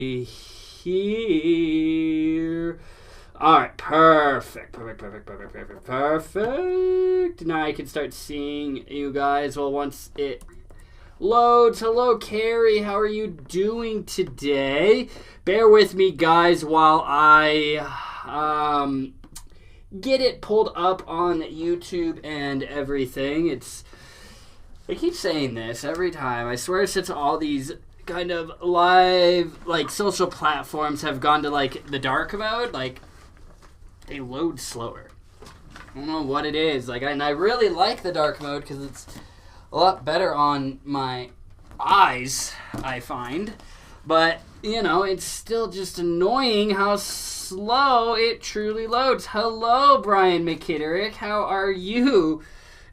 here. All right, perfect. Now I can start seeing you guys. Well, once it loads. Hello, Carrie. How are you doing today? Bear with me, guys, while I get it pulled up on YouTube and everything. I keep saying this every time. I swear, since all these kind of live, like, social platforms have gone to, like, the dark mode, like, they load slower. I don't know what it is. Like, and I really like the dark mode because it's a lot better on my eyes, I find. But, you know, it's still just annoying how slow it truly loads. Hello, Brian McKitterick. How are you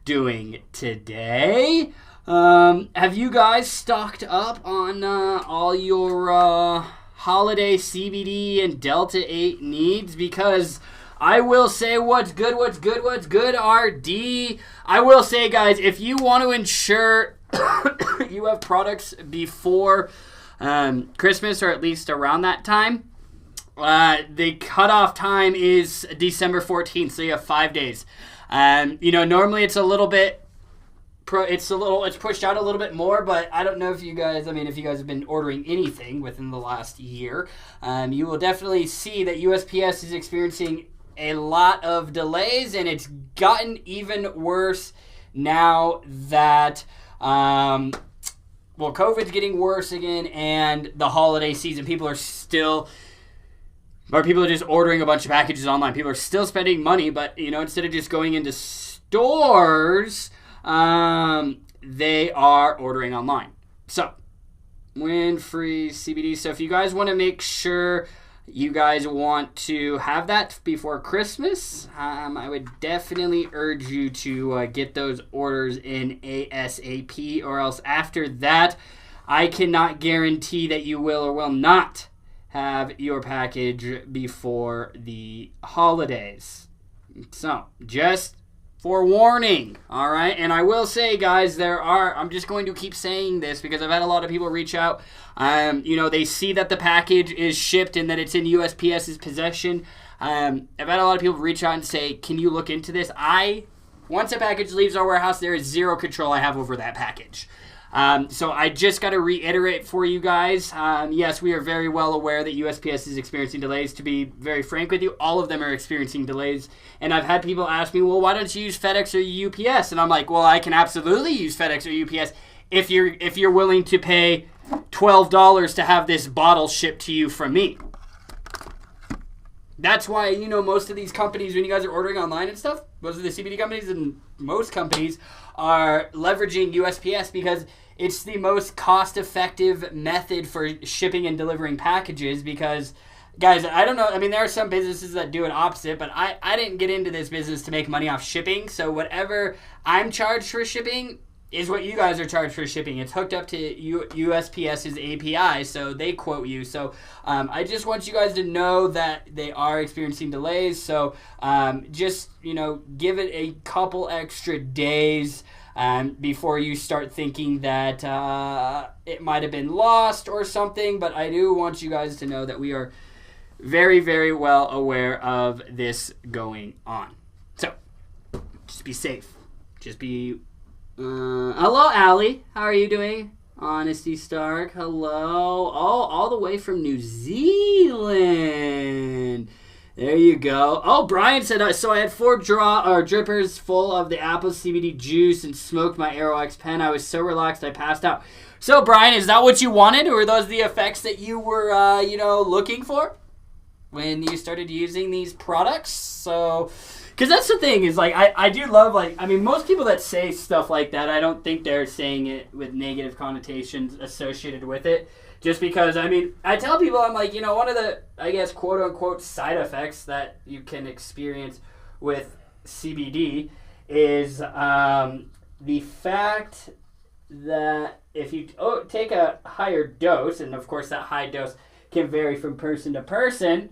doing today? Have you guys stocked up on all your holiday CBD and Delta-8 needs? Because I will say what's good, RD. I will say, guys, if you want to ensure you have products before Christmas or at least around that time, the cutoff time is December 14th, so you have 5 days. Normally it's a little bit, it's pushed out a little bit more, but I don't know if you guys have been ordering anything within the last year, you will definitely see that USPS is experiencing a lot of delays, and it's gotten even worse now that, COVID's getting worse again, and the holiday season, people are just ordering a bunch of packages online. People are still spending money, but, instead of just going into stores, they are ordering online. So, win-free CBD. So if you guys want to make sure you guys want to have that before Christmas, I would definitely urge you to get those orders in ASAP, or else after that, I cannot guarantee that you will or will not have your package before the holidays. So, just forewarning, all right? And I will say, guys, I'm just going to keep saying this because I've had a lot of people reach out. They see that the package is shipped and that it's in USPS's possession. I've had a lot of people reach out and say, can you look into this? Once a package leaves our warehouse, there is zero control I have over that package. So I just got to reiterate for you guys. Yes, we are very well aware that USPS is experiencing delays. To be very frank with you, all of them are experiencing delays. And I've had people ask me, well, why don't you use FedEx or UPS? And I'm like, well, I can absolutely use FedEx or UPS if you're willing to pay $12 to have this bottle shipped to you from me. That's why, most of these companies, when you guys are ordering online and stuff, most of the CBD companies and most companies are leveraging USPS because it's the most cost-effective method for shipping and delivering packages. Because, guys, I don't know. I mean, there are some businesses that do it opposite, but I didn't get into this business to make money off shipping. So whatever I'm charged for shipping is what you guys are charged for shipping. It's hooked up to USPS's API, so they quote you. So I just want you guys to know that they are experiencing delays. So just, give it a couple extra days before you start thinking that it might have been lost or something. But I do want you guys to know that we are very, very well aware of this going on. So just be safe. Just be... hello, Allie. How are you doing? Honesty Stark. Hello. Oh, all the way from New Zealand. There you go. Oh, Brian said, so I had 4 drippers full of the apple CBD juice and smoked my Aero X pen. I was so relaxed I passed out. So, Brian, is that what you wanted? Or were those the effects that you were, looking for when you started using these products? So... Because that's the thing, is, like, I do love, like, I mean, most people that say stuff like that, I don't think they're saying it with negative connotations associated with it. Just because, I mean, I tell people, I'm like, one of the, I guess, quote-unquote side effects that you can experience with CBD is the fact that if you take a higher dose, and, of course, that high dose can vary from person to person,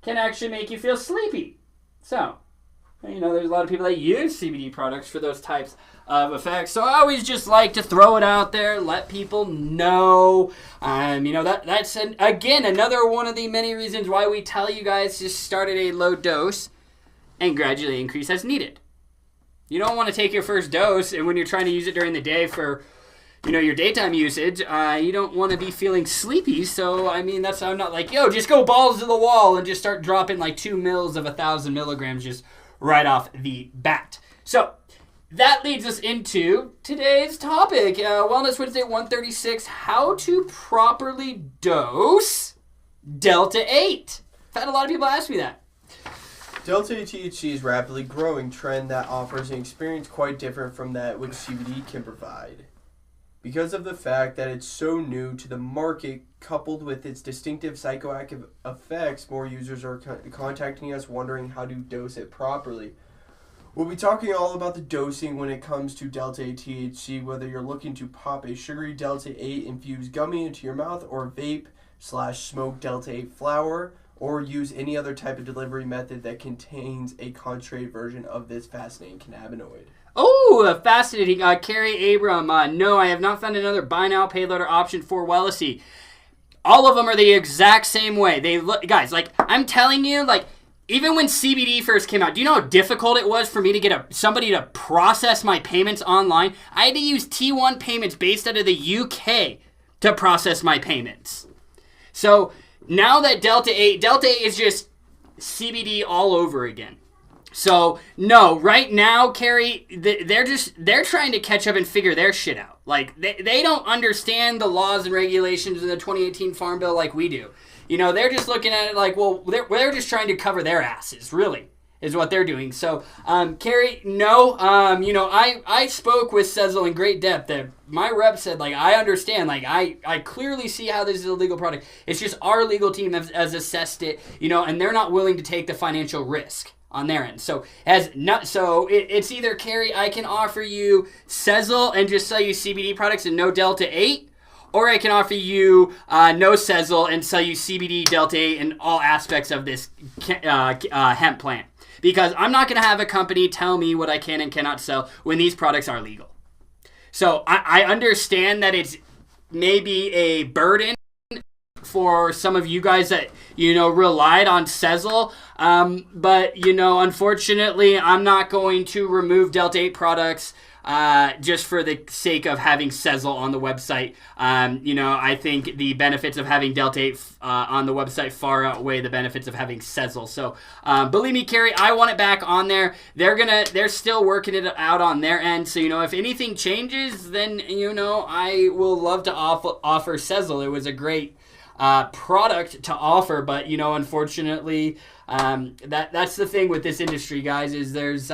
can actually make you feel sleepy. So... There's a lot of people that use CBD products for those types of effects. So I always just like to throw it out there, let people know. That's again another one of the many reasons why we tell you guys to start at a low dose and gradually increase as needed. You don't want to take your first dose, and when you're trying to use it during the day for your daytime usage, you don't want to be feeling sleepy. So, that's I'm not like, just go balls to the wall and just start dropping like 2 mils of 1,000 milligrams just right off the bat. So, that leads us into today's topic, Wellness Wednesday 136, how to properly dose Delta-8. I've had a lot of people ask me that. Delta-8 THC is a rapidly growing trend that offers an experience quite different from that which CBD can provide. Because of the fact that it's so new to the market, coupled with its distinctive psychoactive effects, more users are contacting us wondering how to dose it properly. We'll be talking all about the dosing when it comes to Delta-8 THC, whether you're looking to pop a sugary Delta-8 infused gummy into your mouth or vape/smoke Delta-8 flower, or use any other type of delivery method that contains a concentrated version of this fascinating cannabinoid. Oh, fascinating. Carrie Abram, no, I have not found another buy now, pay later option for Wellnessy. All of them are the exact same way. They look, guys, I'm telling you, even when CBD first came out, do you know how difficult it was for me to get somebody to process my payments online? I had to use T1 payments based out of the UK to process my payments. So now that Delta-8 is just CBD all over again. So, no, right now, Carrie, they're trying to catch up and figure their shit out. They don't understand the laws and regulations of the 2018 Farm Bill like we do. They're just looking at it they're just trying to cover their asses, really, is what they're doing. So, Carrie, no, I spoke with Sezzle in great depth. That my rep said, I understand, I clearly see how this is a legal product. It's just our legal team has assessed it, and they're not willing to take the financial risk on their end. So it's either, Carrie, I can offer you Sezzle and just sell you CBD products and no Delta-8, or I can offer you no Sezzle and sell you CBD, Delta-8, and all aspects of this hemp plant. Because I'm not going to have a company tell me what I can and cannot sell when these products are legal. So I understand that it's maybe a burden for some of you guys that, relied on Sezzle. But, unfortunately, I'm not going to remove Delta-8 products just for the sake of having Sezzle on the website. I think the benefits of having Delta-8 on the website far outweigh the benefits of having Sezzle. So, believe me, Carrie, I want it back on there. They're still working it out on their end. So, if anything changes, then, I will love to offer Sezzle. It was a great product to offer, but unfortunately, that's the thing with this industry, guys, is there's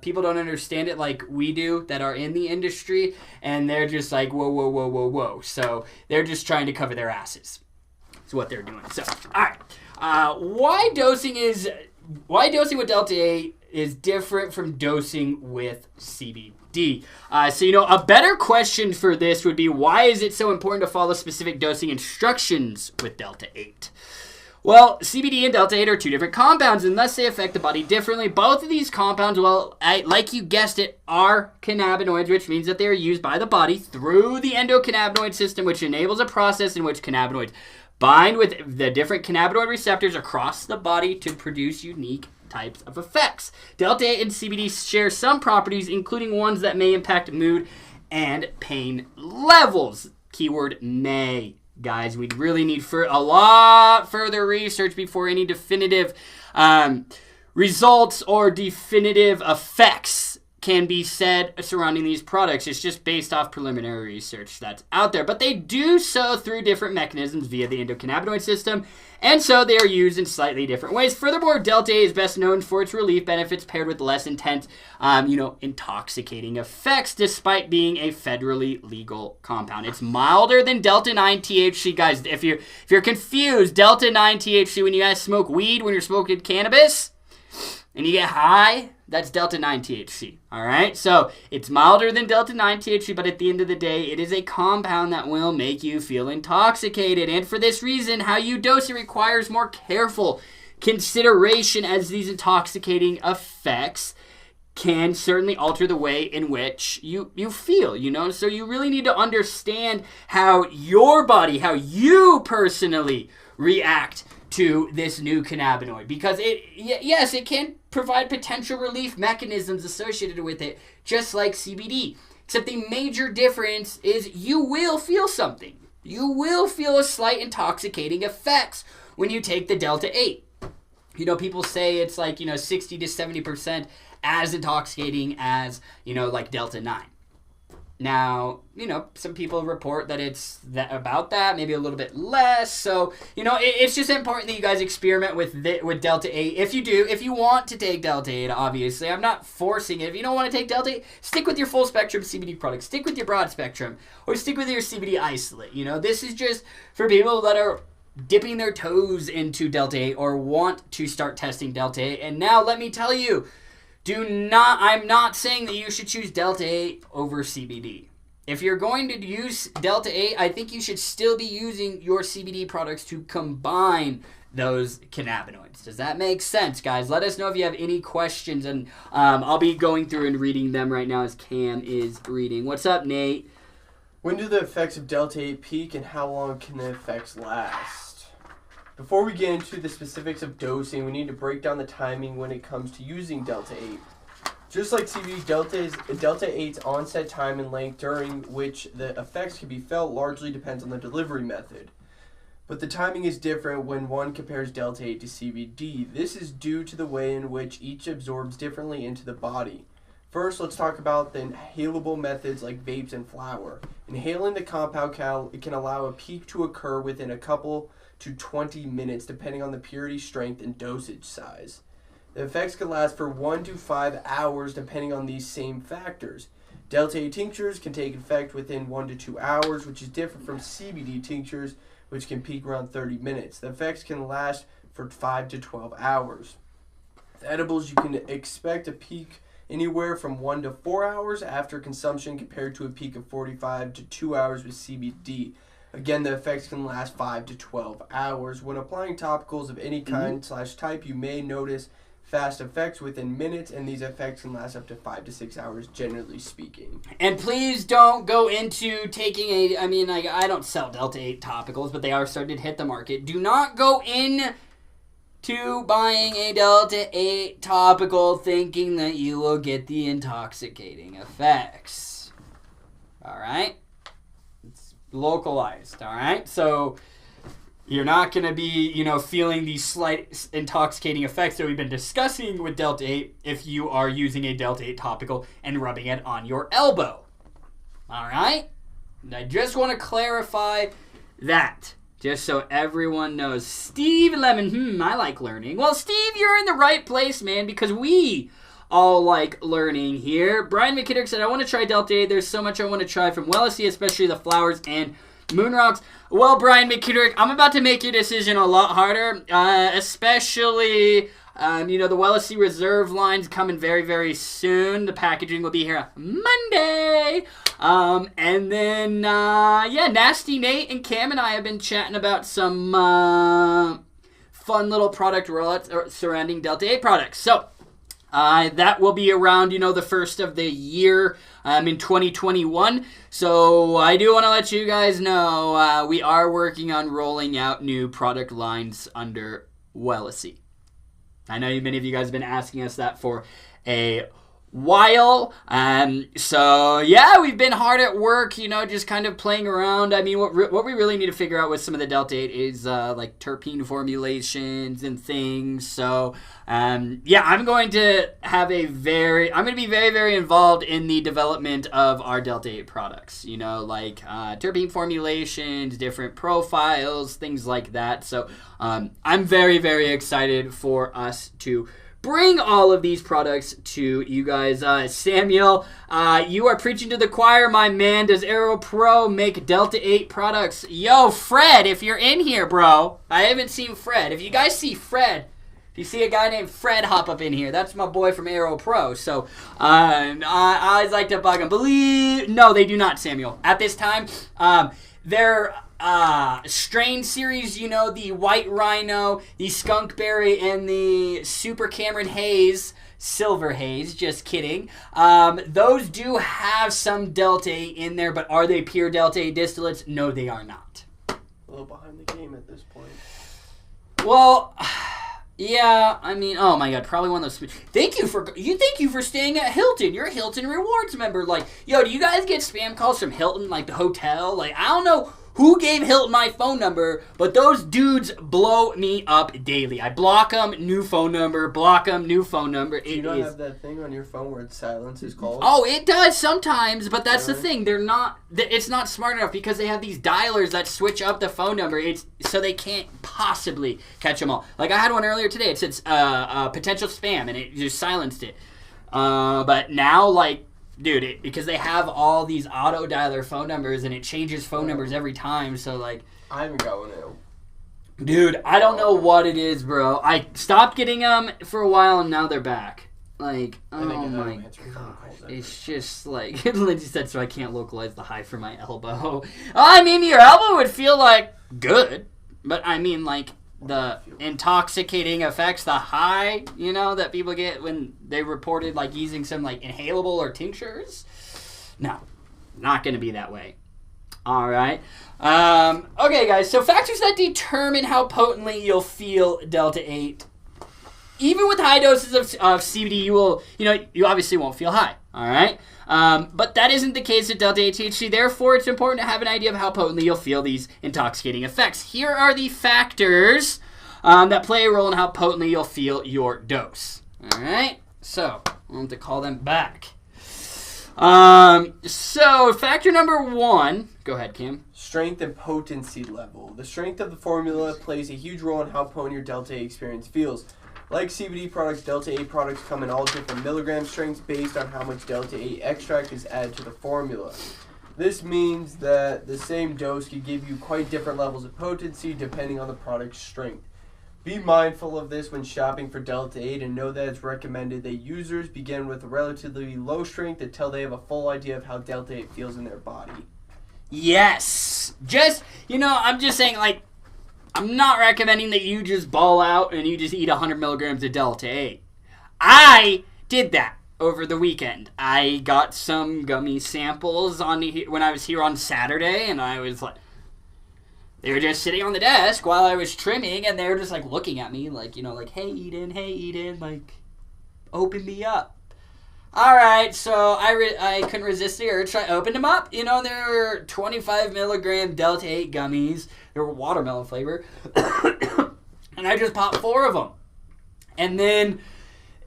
people don't understand it like we do that are in the industry, and they're just like, whoa. So they're just trying to cover their asses. That's what they're doing. So, all right, why dosing with Delta-8 is different from dosing with CBD. A better question for this would be, why is it so important to follow specific dosing instructions with Delta-8? Well, CBD and Delta-8 are two different compounds, and thus they affect the body differently. Both of these compounds, like you guessed it, are cannabinoids, which means that they are used by the body through the endocannabinoid system, which enables a process in which cannabinoids bind with the different cannabinoid receptors across the body to produce unique types of effects. Delta-8 and CBD share some properties, including ones that may impact mood and pain levels. Keyword may. Guys, we'd really need a lot further research before any definitive results or definitive effects can be said surrounding these products. It's just based off preliminary research that's out there. But they do so through different mechanisms via the endocannabinoid system, and so they are used in slightly different ways. Furthermore, Delta-8 is best known for its relief benefits paired with less intense, intoxicating effects, despite being a federally legal compound. It's milder than Delta-9 THC. Guys, if you're confused, Delta-9 THC, when you guys smoke weed, when you're smoking cannabis, and you get high, that's Delta-9 THC, all right? So it's milder than Delta-9 THC, but at the end of the day, it is a compound that will make you feel intoxicated. And for this reason, how you dose it requires more careful consideration, as these intoxicating effects can certainly alter the way in which you feel, So you really need to understand how your body, how you personally react to this new cannabinoid, because it can provide potential relief mechanisms associated with it, just like CBD. Except the major difference is you will feel something. You will feel a slight intoxicating effects when you take the Delta-8. People say it's like, 60 to 70% as intoxicating as, like Delta-9. Now, some people report that it's about that, maybe a little bit less. So, it's just important that you guys experiment with Delta-8. If you want to take Delta-8, obviously. I'm not forcing it. If you don't want to take Delta-8, stick with your full spectrum CBD products. Stick with your broad spectrum. Or stick with your CBD isolate. This is just for people that are dipping their toes into Delta-8 or want to start testing Delta-8. And now, let me tell you, I'm not saying that you should choose Delta-8 over CBD. If you're going to use Delta-8, I think you should still be using your CBD products to combine those cannabinoids. Does that make sense, guys? Let us know if you have any questions, and I'll be going through and reading them right now as Cam is reading. What's up, Nate? When do the effects of Delta-8 peak, and how long can the effects last? Before we get into the specifics of dosing, we need to break down the timing when it comes to using Delta-8. Just like CBD, Delta-8's onset time and length during which the effects can be felt largely depends on the delivery method. But the timing is different when one compares Delta-8 to CBD. This is due to the way in which each absorbs differently into the body. First, let's talk about the inhalable methods like vapes and flower. Inhaling the compound can allow a peak to occur within a couple to 20 minutes depending on the purity, strength, and dosage size. The effects can last for 1 to 5 hours depending on these same factors. Delta-8 tinctures can take effect within 1 to 2 hours, which is different from CBD tinctures, which can peak around 30 minutes. The effects can last for 5 to 12 hours. With edibles, you can expect a peak anywhere from 1 to 4 hours after consumption compared to a peak of 45 to 2 hours with CBD. Again, the effects can last 5 to 12 hours. When applying topicals of any kind / type, you may notice fast effects within minutes, and these effects can last up to 5 to 6 hours, generally speaking. And please don't go into taking I don't sell Delta-8 topicals, but they are starting to hit the market. Do not go in to buying a Delta-8 topical thinking that you will get the intoxicating effects. All right? It's localized, all right? So you're not going to be, feeling these slight intoxicating effects that we've been discussing with Delta-8 if you are using a Delta-8 topical and rubbing it on your elbow. All right? And I just want to clarify that, just so everyone knows. Steve Lemon, I like learning. Well, Steve, you're in the right place, man, because we all like learning here. Brian McKittrick said, I want to try Delta-8. There's so much I want to try from Wellesley, especially the flowers and moon rocks. Well, Brian McKittrick, I'm about to make your decision a lot harder, especially, the Wellesley Reserve line's coming very, very soon. The packaging will be here Monday. And then, Nasty Nate and Cam and I have been chatting about some fun little product rollouts surrounding Delta-8 products. So, that will be around, the first of the year in 2021. So I do want to let you guys know we are working on rolling out new product lines under Wellesley. I know many of you guys have been asking us that for a while. So yeah, we've been hard at work, just kind of playing around. I mean, what we really need to figure out with some of the Delta-8 is like terpene formulations and things. So I'm going to be very, very involved in the development of our Delta-8 products, like terpene formulations, different profiles, things like that. So I'm very, very excited for us to bring all of these products to you guys. Samuel, you are preaching to the choir, my man. Does Aero Pro make Delta-8 products? Yo, Fred, if you're in here, bro. I haven't seen Fred. If you guys see Fred, if you see a guy named Fred hop up in here, that's my boy from Aero Pro. So I always like to bug him. No, they do not, Samuel. At this time, they're strain series, you know, the White Rhino, the Skunk Berry, and the Super Cameron Haze, Silver Haze, just kidding. Those do have some Delta-8 in there, but are they pure Delta-8 distillates? No, they are not. A little behind the game at this point. Well, yeah, I mean, oh my god, probably one of those. Thank you for staying at Hilton. You're a Hilton Rewards member. Like, yo, do you guys get spam calls from Hilton, like the hotel? Like, I don't know who gave Hilton my phone number, but those dudes blow me up daily. I block them, new phone number, block them, new phone number. You don't have that thing on your phone where it silences calls? Oh, it does sometimes, but that's the thing. It's not smart enough because they have these dialers that switch up the phone number. So they can't possibly catch them all. Like, I had one earlier today. It said potential spam, and it just silenced it. But now, like, dude, because they have all these auto dialer phone numbers and it changes phone numbers every time, so like I haven't got one now. Dude, I don't know what it is, bro. I stopped getting them for a while and now they're back. Like, oh my god. It's just like Lindsay said, so I can't localize the high for my elbow. I mean, your elbow would feel like good, but I mean like the intoxicating effects, the high, you know, that people get when they reported like using some like inhalable or tinctures. No, not going to be that way. All right. Okay, guys. So factors that determine how potently you'll feel Delta-8. Even with high doses of CBD, you obviously won't feel high. All right. But that isn't the case with Delta-8 THC. Therefore, it's important to have an idea of how potently you'll feel these intoxicating effects. Here are the factors that play a role in how potently you'll feel your dose. All right. So I'll have to call them back. So factor number 1. Go ahead, Kim. Strength and potency level. The strength of the formula plays a huge role in how potent your Delta-8 experience feels. Like CBD products, Delta-8 products come in all different milligram strengths based on how much Delta-8 extract is added to the formula. This means that the same dose could give you quite different levels of potency depending on the product's strength. Be mindful of this when shopping for Delta-8 and know that it's recommended that users begin with a relatively low strength until they have a full idea of how Delta-8 feels in their body. Yes. I'm just saying, like, I'm not recommending that you just ball out and you just eat 100 milligrams of Delta-8. I did that over the weekend. I got some gummy samples when I was here on Saturday, and I was like, they were just sitting on the desk while I was trimming, and they were just like looking at me like, like, hey Eden, like, open me up. All right, so I couldn't resist the urge, so I opened them up. There were 25 milligram Delta-8 gummies. They were watermelon flavor. And I just popped 4 of them. And then,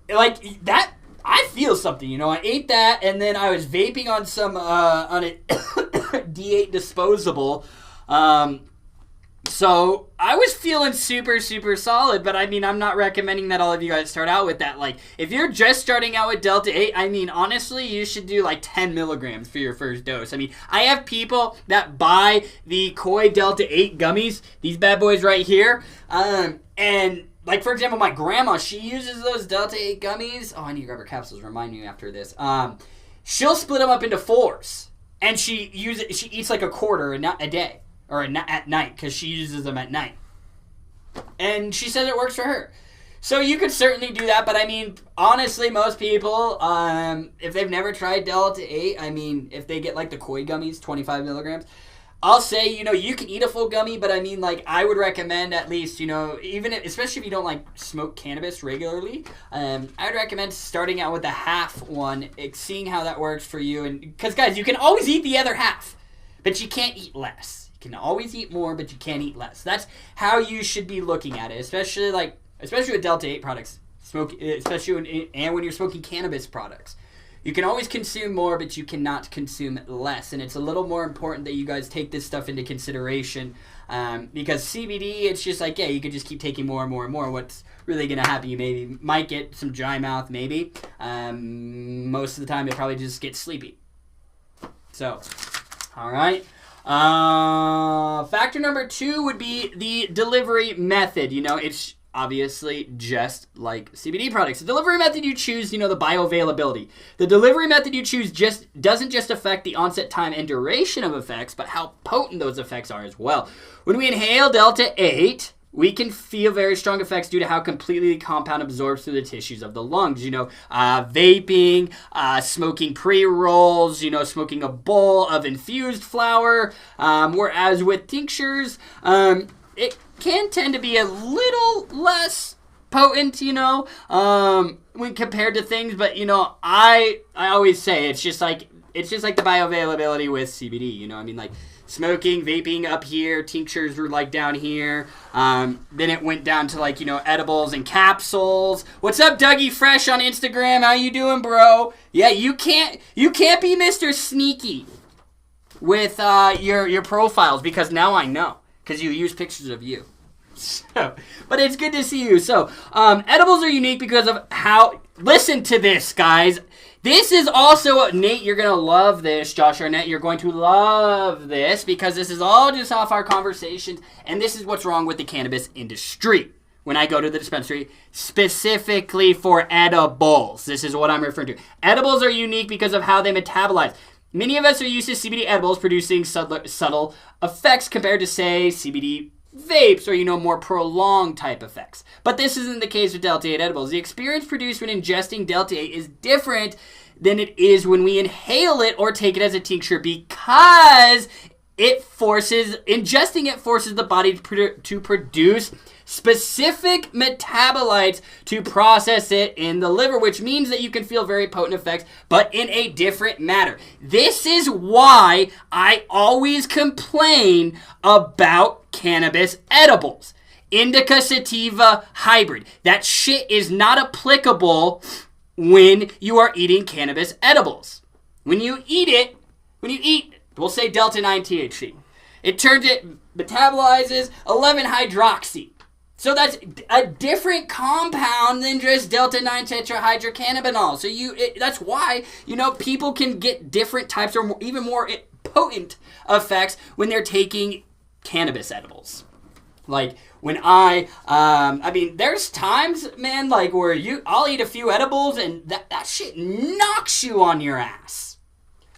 like, that, I feel something, I ate that, and then I was vaping on some, on a D8 disposable. So I was feeling super, super solid, but I mean, I'm not recommending that all of you guys start out with that. Like, if you're just starting out with Delta-8, I mean, honestly, you should do like 10 milligrams for your first dose. I mean, I have people that buy the Koi Delta-8 gummies, these bad boys right here, and like, for example, my grandma, she uses those Delta-8 gummies. Oh, I need to grab her capsules. Remind me after this. She'll split them up into 4s, and she eats like a quarter a day. Or at night, because she uses them at night. And she says it works for her. So you could certainly do that, but I mean, honestly, most people, if they've never tried Delta-8, I mean, if they get like the Koi gummies, 25 milligrams, I'll say, you can eat a full gummy, but I mean, like, I would recommend at least, especially if you don't like smoke cannabis regularly, I would recommend starting out with a half one, seeing how that works for you. And because, guys, you can always eat the other half, but you can't eat less. Can always eat more, but you can't eat less. That's how you should be looking at it, especially with Delta-8 products, when you're smoking cannabis products. You can always consume more, but you cannot consume less, and it's a little more important that you guys take this stuff into consideration, because CBD, it's just like, yeah, you could just keep taking more and more and more. What's really going to happen? You might get some dry mouth, maybe. Most of the time, you'll probably just get sleepy. So, all right. Factor number 2 would be the delivery method. obviously just like CBD products. The delivery method you choose, the bioavailability. The delivery method you choose doesn't just affect the onset time and duration of effects, but how potent those effects are as well. When we inhale Delta-8, we can feel very strong effects due to how completely the compound absorbs through the tissues of the lungs. Vaping, smoking pre-rolls, smoking a bowl of infused flower. Whereas with tinctures, it can tend to be a little less potent, when compared to things. But, I always say it's just like the bioavailability with CBD, smoking, vaping up here, tinctures were like down here. Then it went down to edibles and capsules. What's up, Dougie Fresh on Instagram? How you doing, bro? Yeah, you can't be Mr. Sneaky with your profiles, because now I know, because you use pictures of you. So, but it's good to see you. So, edibles are unique because of how. Listen to this, guys. This is also, Nate, you're going to love this. Josh Arnett, you're going to love this, because this is all just off our conversations, and this is what's wrong with the cannabis industry. When I go to the dispensary, specifically for edibles, this is what I'm referring to. Edibles are unique because of how they metabolize. Many of us are used to CBD edibles producing subtle effects compared to, say, CBD vapes or, more prolonged type effects. But this isn't the case with Delta-8 edibles. The experience produced when ingesting Delta-8 is different than it is when we inhale it or take it as a tincture, because ingesting it forces the body to produce specific metabolites to process it in the liver, which means that you can feel very potent effects, but in a different manner. This is why I always complain about cannabis edibles. Indica sativa hybrid. That shit is not applicable when you are eating cannabis edibles. When you eat, we'll say Delta-9 THC, it metabolizes 11-hydroxy. So that's a different compound than just Delta-9 tetrahydrocannabinol. So that's why, people can get different types or even more potent effects when they're taking cannabis edibles. Like when there's times, man, where I'll eat a few edibles and that shit knocks you on your ass.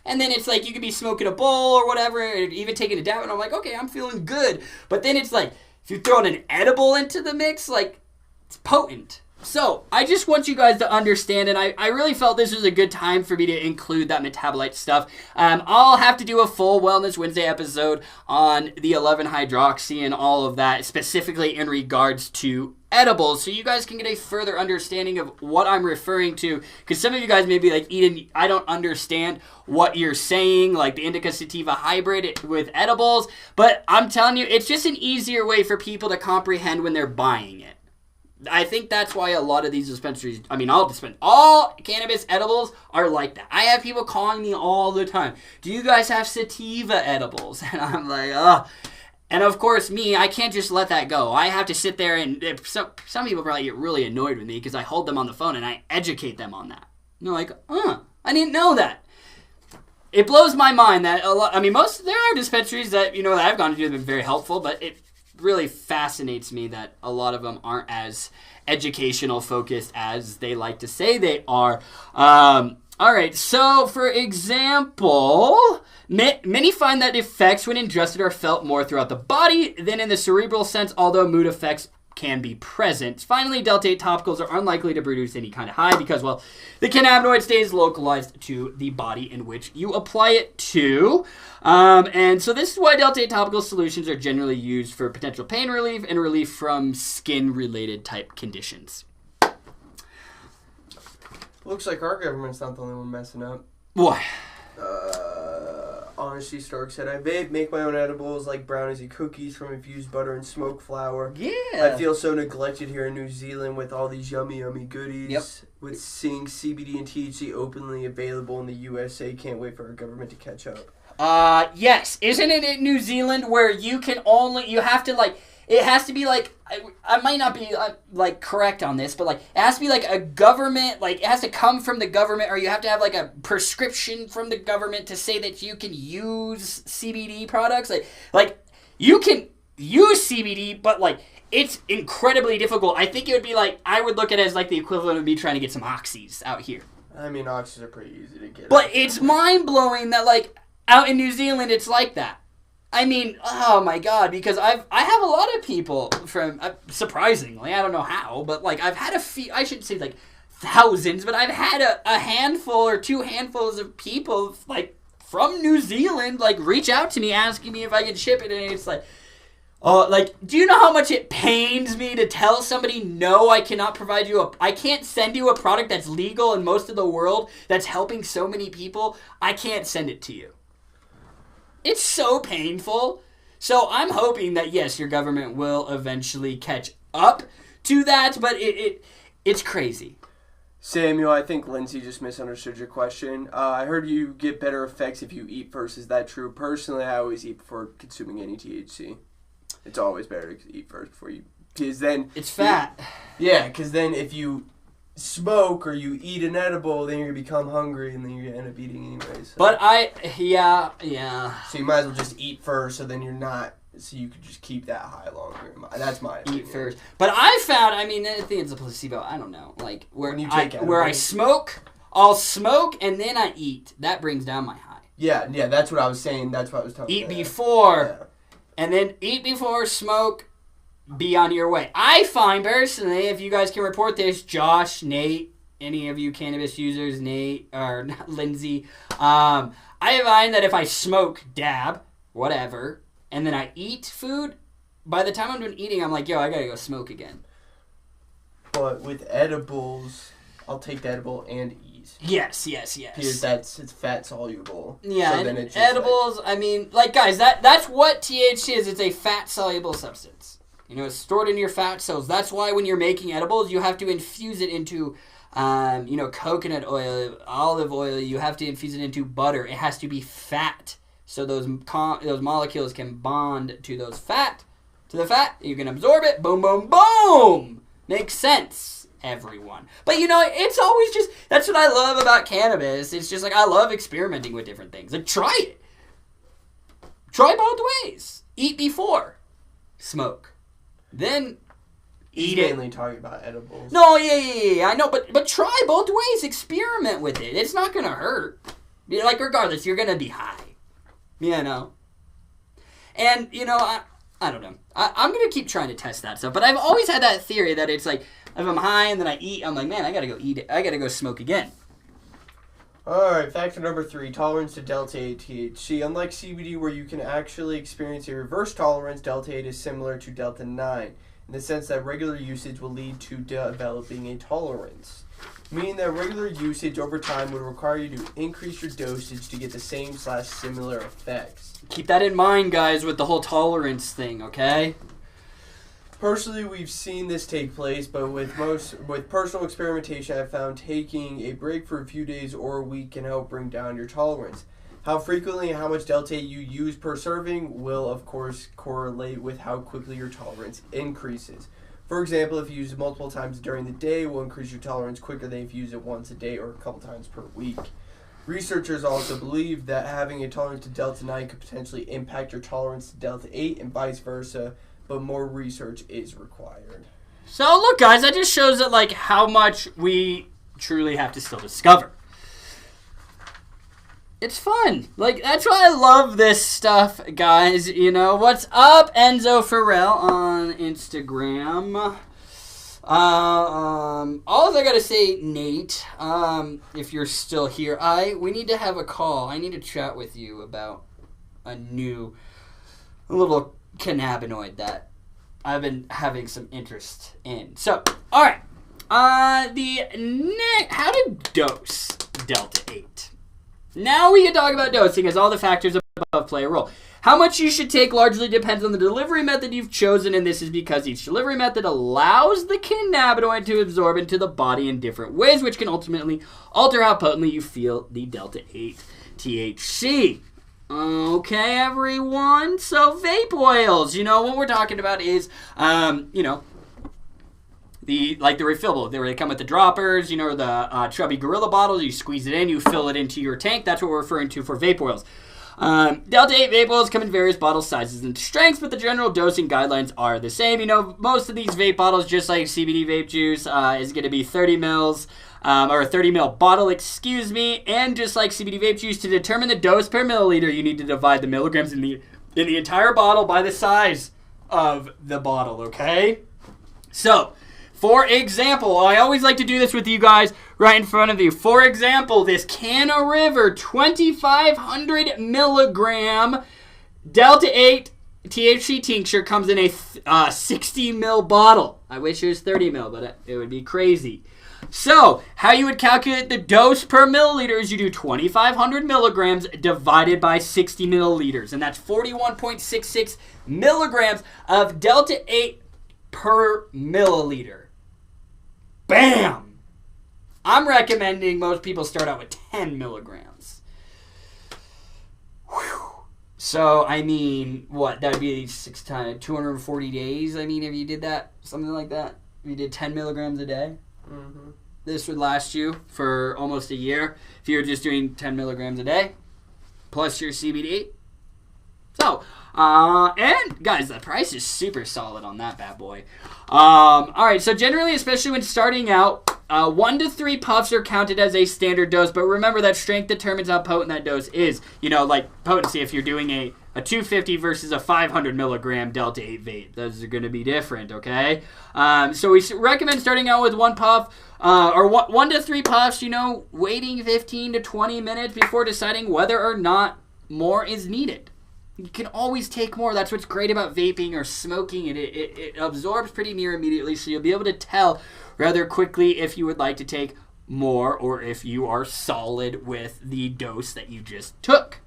And then it's you could be smoking a bowl or whatever, or even taking a dab, and I'm like, okay, I'm feeling good. But then it's if you're throwing an edible into the mix, it's potent. So, I just want you guys to understand, and I really felt this was a good time for me to include that metabolite stuff. I'll have to do a full Wellness Wednesday episode on the 11-hydroxy and all of that, specifically in regards to edibles, so you guys can get a further understanding of what I'm referring to, because some of you guys may be Eden, I don't understand what you're saying, the indica sativa hybrid with edibles, but I'm telling you, it's just an easier way for people to comprehend when they're buying it. I think that's why a lot of these dispensaries, all cannabis edibles are like that. I have people calling me all the time, do you guys have sativa edibles? And I'm like, ugh. And of course, I can't just let that go. I have to sit there, and some people probably get really annoyed with me because I hold them on the phone and I educate them on that. And they're like, I didn't know that. It blows my mind that there are dispensaries that, that I've gone to that have been very helpful, but it really fascinates me that a lot of them aren't as educational focused as they like to say they are. All right, so for example, many find that effects when ingested are felt more throughout the body than in the cerebral sense, although mood effects can be present. Finally, Delta-8 topicals are unlikely to produce any kind of high because, the cannabinoid stays localized to the body in which you apply it to. And so this is why Delta-8 topical solutions are generally used for potential pain relief and relief from skin-related type conditions. Looks like our government's not the only one messing up. Why? Honesty Stark said, I vape, make my own edibles like brownies and cookies from infused butter and smoked flour. Yeah. I feel so neglected here in New Zealand with all these yummy goodies. Yep. With seeing CBD and THC openly available in the USA. Can't wait for our government to catch up. Yes. Isn't it in New Zealand where you have to it has to be I might not be correct on this, but it has to be a government, it has to come from the government, or you have to have a prescription from the government to say that you can use CBD products. You can use CBD, but it's incredibly difficult. I think it would be like, I would look at it as like the equivalent of me trying to get some oxys out here. I mean, oxys are pretty easy to get. But it's mind-blowing that, like, out in New Zealand, it's like that. I mean, oh my God, because I have a lot of people from, surprisingly, I don't know how, but, like, I've had I shouldn't say, like, thousands, but I've had a handful or 2 handfuls of people, like, from New Zealand, like, reach out to me asking me if I can ship it, and it's like, do you know how much it pains me to tell somebody, no, I cannot provide you I can't send you a product that's legal in most of the world, that's helping so many people. I can't send it to you. It's so painful. So I'm hoping that, yes, your government will eventually catch up to that, but it's crazy. Samuel, I think Lindsay just misunderstood your question. I heard you get better effects if you eat first. Is that true? Personally, I always eat before consuming any THC. It's always better to eat first before you... Because then... It's fat. Yeah, because then if you smoke or you eat an edible, then you're going to become hungry and then you're going to end up eating anyway. So. But yeah. So you might as well just eat first so then you're not... So you could just keep that high longer. That's my opinion. Eat first. But I found, I mean, I think it's a placebo. I don't know. Like, where I smoke, I'll smoke and then I eat. That brings down my high. Yeah, that's what I was saying. That's what I was telling you. Eat before... Yeah. And then eat before, smoke, be on your way. I find personally, if you guys can report this, Josh, Nate, any of you cannabis users, Nate, or Lindsay, I find that if I smoke, dab, whatever, and then I eat food, by the time I'm done eating, I'm like, yo, I gotta go smoke again. But with edibles, I'll take the edible and eat. Yes. Because it's fat soluble. Yeah, so then it's edibles, like, I mean, like, guys, that's what THC is. It's a fat soluble substance. You know, it's stored in your fat cells. That's why when you're making edibles, you have to infuse it into, coconut oil, olive oil. You have to infuse it into butter. It has to be fat. So those molecules can bond to the fat. You can absorb it. Boom, boom, boom. Makes sense. Everyone. But it's always just, that's what I love about cannabis. It's just like, I love experimenting with different things. Like, try it. Try both ways. Eat before. Smoke. Then eat it. Mainly talking about edibles. No, yeah. I know, but try both ways. Experiment with it. It's not going to hurt. Like, regardless, you're going to be high. And, I don't know. I'm going to keep trying to test that stuff. But I've always had that theory that it's like, if I'm high and then I eat, I'm like, man, I got to go eat it. I got to go smoke again. All right, factor number 3, tolerance to Delta-8 THC. Unlike CBD, where you can actually experience a reverse tolerance, Delta-8 is similar to Delta-9 in the sense that regular usage will lead to developing a tolerance, meaning that regular usage over time would require you to increase your dosage to get the same/similar effects. Keep that in mind, guys, with the whole tolerance thing, okay? Personally, we've seen this take place, but with personal experimentation, I've found taking a break for a few days or a week can help bring down your tolerance. How frequently and how much Delta-8 you use per serving will, of course, correlate with how quickly your tolerance increases. For example, if you use it multiple times during the day, it will increase your tolerance quicker than if you use it once a day or a couple times per week. Researchers also believe that having a tolerance to Delta-9 could potentially impact your tolerance to Delta-8 and vice versa, but more research is required. So look, guys, that just shows that like how much we truly have to still discover. It's fun. Like, that's why I love this stuff, guys. What's up, Enzo Farrell on Instagram? All I gotta say, Nate, if you're still here, we need to have a call. I need to chat with you about a little cannabinoid that I've been having some interest in. So, all right. How to dose Delta-8. Now we can talk about dosing, as all the factors above play a role. How much you should take largely depends on the delivery method you've chosen, and this is because each delivery method allows the cannabinoid to absorb into the body in different ways, which can ultimately alter how potently you feel the Delta-8 THC. Okay, everyone. So vape oils, what we're talking about is, the refillable. They come with the droppers, the chubby gorilla bottles. You squeeze it in, you fill it into your tank. That's what we're referring to for vape oils. Delta-8 vape oils come in various bottle sizes and strengths, but the general dosing guidelines are the same. You know, most of these vape bottles, just like CBD vape juice, is going to be 30 mils, or a 30 mil bottle, excuse me. And just like CBD vape juice, to determine the dose per milliliter, you need to divide the milligrams in the entire bottle by the size of the bottle, okay? So, for example, I always like to do this with you guys right in front of you. For example, this Canna River 2,500 milligram Delta-8 THC tincture comes in a 60 mil bottle. I wish it was 30 mil, but it would be crazy. So, how you would calculate the dose per milliliter is you do 2,500 milligrams divided by 60 milliliters, and that's 41.66 milligrams of Delta-8 per milliliter. Bam! I'm recommending most people start out with 10 milligrams. Whew. So, I mean, what? That would be 6 times 240 days. I mean, if you did that, something like that, if you did 10 milligrams a day, this would last you for almost a year if you were just doing 10 milligrams a day, plus your CBD. So, and guys, the price is super solid on that bad boy. Alright, so generally, especially when starting out, 1 to 3 puffs are counted as a standard dose, but remember that strength determines how potent that dose is. You know, like potency, if you're doing a 250 versus a 500 milligram Delta-8 vape, those are going to be different, okay? So we recommend starting out with 1 puff, or 1 to 3 puffs, you know, waiting 15 to 20 minutes before deciding whether or not more is needed. You can always take more. That's what's great about vaping or smoking. It absorbs pretty near immediately, so you'll be able to tell rather quickly if you would like to take more or if you are solid with the dose that you just took.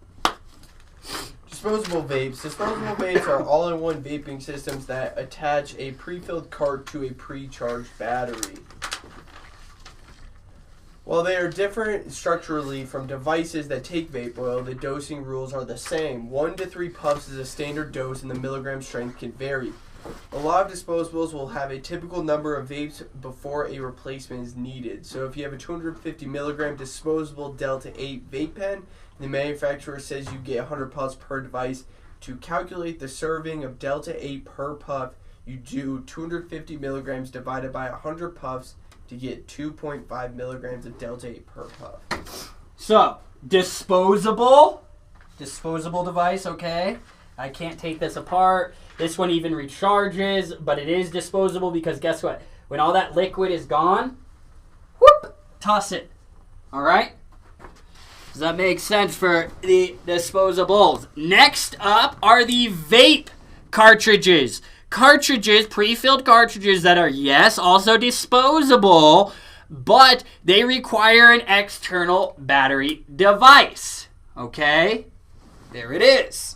Disposable vapes. Disposable vapes are all-in-one vaping systems that attach a pre-filled cart to a pre-charged battery. While they are different structurally from devices that take vape oil, the dosing rules are the same. 1 to 3 puffs is a standard dose and the milligram strength can vary. A lot of disposables will have a typical number of vapes before a replacement is needed. So if you have a 250 milligram disposable Delta-8 vape pen, the manufacturer says you get 100 puffs per device. To calculate the serving of Delta-8 per puff, you do 250 milligrams divided by 100 puffs to get 2.5 milligrams of Delta-8 per puff. So, disposable device, okay? I can't take this apart. This one even recharges, but it is disposable because guess what? When all that liquid is gone, whoop, toss it. All right? Does that make sense for the disposables? Next up are the vape cartridges. Pre-filled cartridges that are, yes, also disposable, but they require an external battery device. Okay? There it is.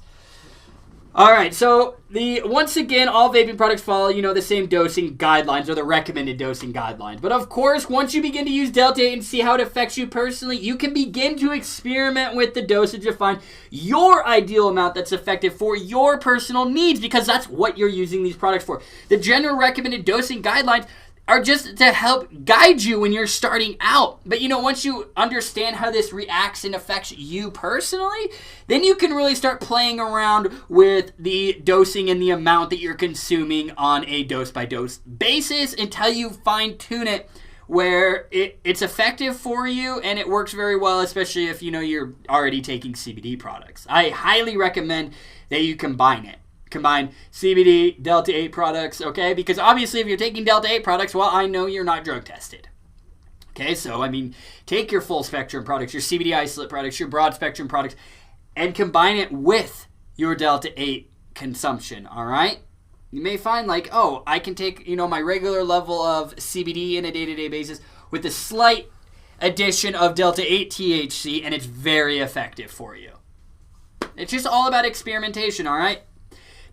Alright, so once again, all vaping products follow, the same dosing guidelines or the recommended dosing guidelines. But of course, once you begin to use Delta-8 and see how it affects you personally, you can begin to experiment with the dosage to find your ideal amount that's effective for your personal needs, because that's what you're using these products for. The general recommended dosing guidelines are just to help guide you when you're starting out. But once you understand how this reacts and affects you personally, then you can really start playing around with the dosing and the amount that you're consuming on a dose-by-dose basis until you fine-tune it where it's effective for you and it works very well, especially if you're already taking CBD products. I highly recommend that you combine it. Combine CBD, Delta-8 products, okay? Because obviously if you're taking Delta-8 products, well, I know you're not drug tested. Okay, so, take your full spectrum products, your CBD isolate products, your broad spectrum products, and combine it with your Delta-8 consumption, all right? You may find I can take, my regular level of CBD in a day-to-day basis with a slight addition of Delta-8 THC, and it's very effective for you. It's just all about experimentation, all right?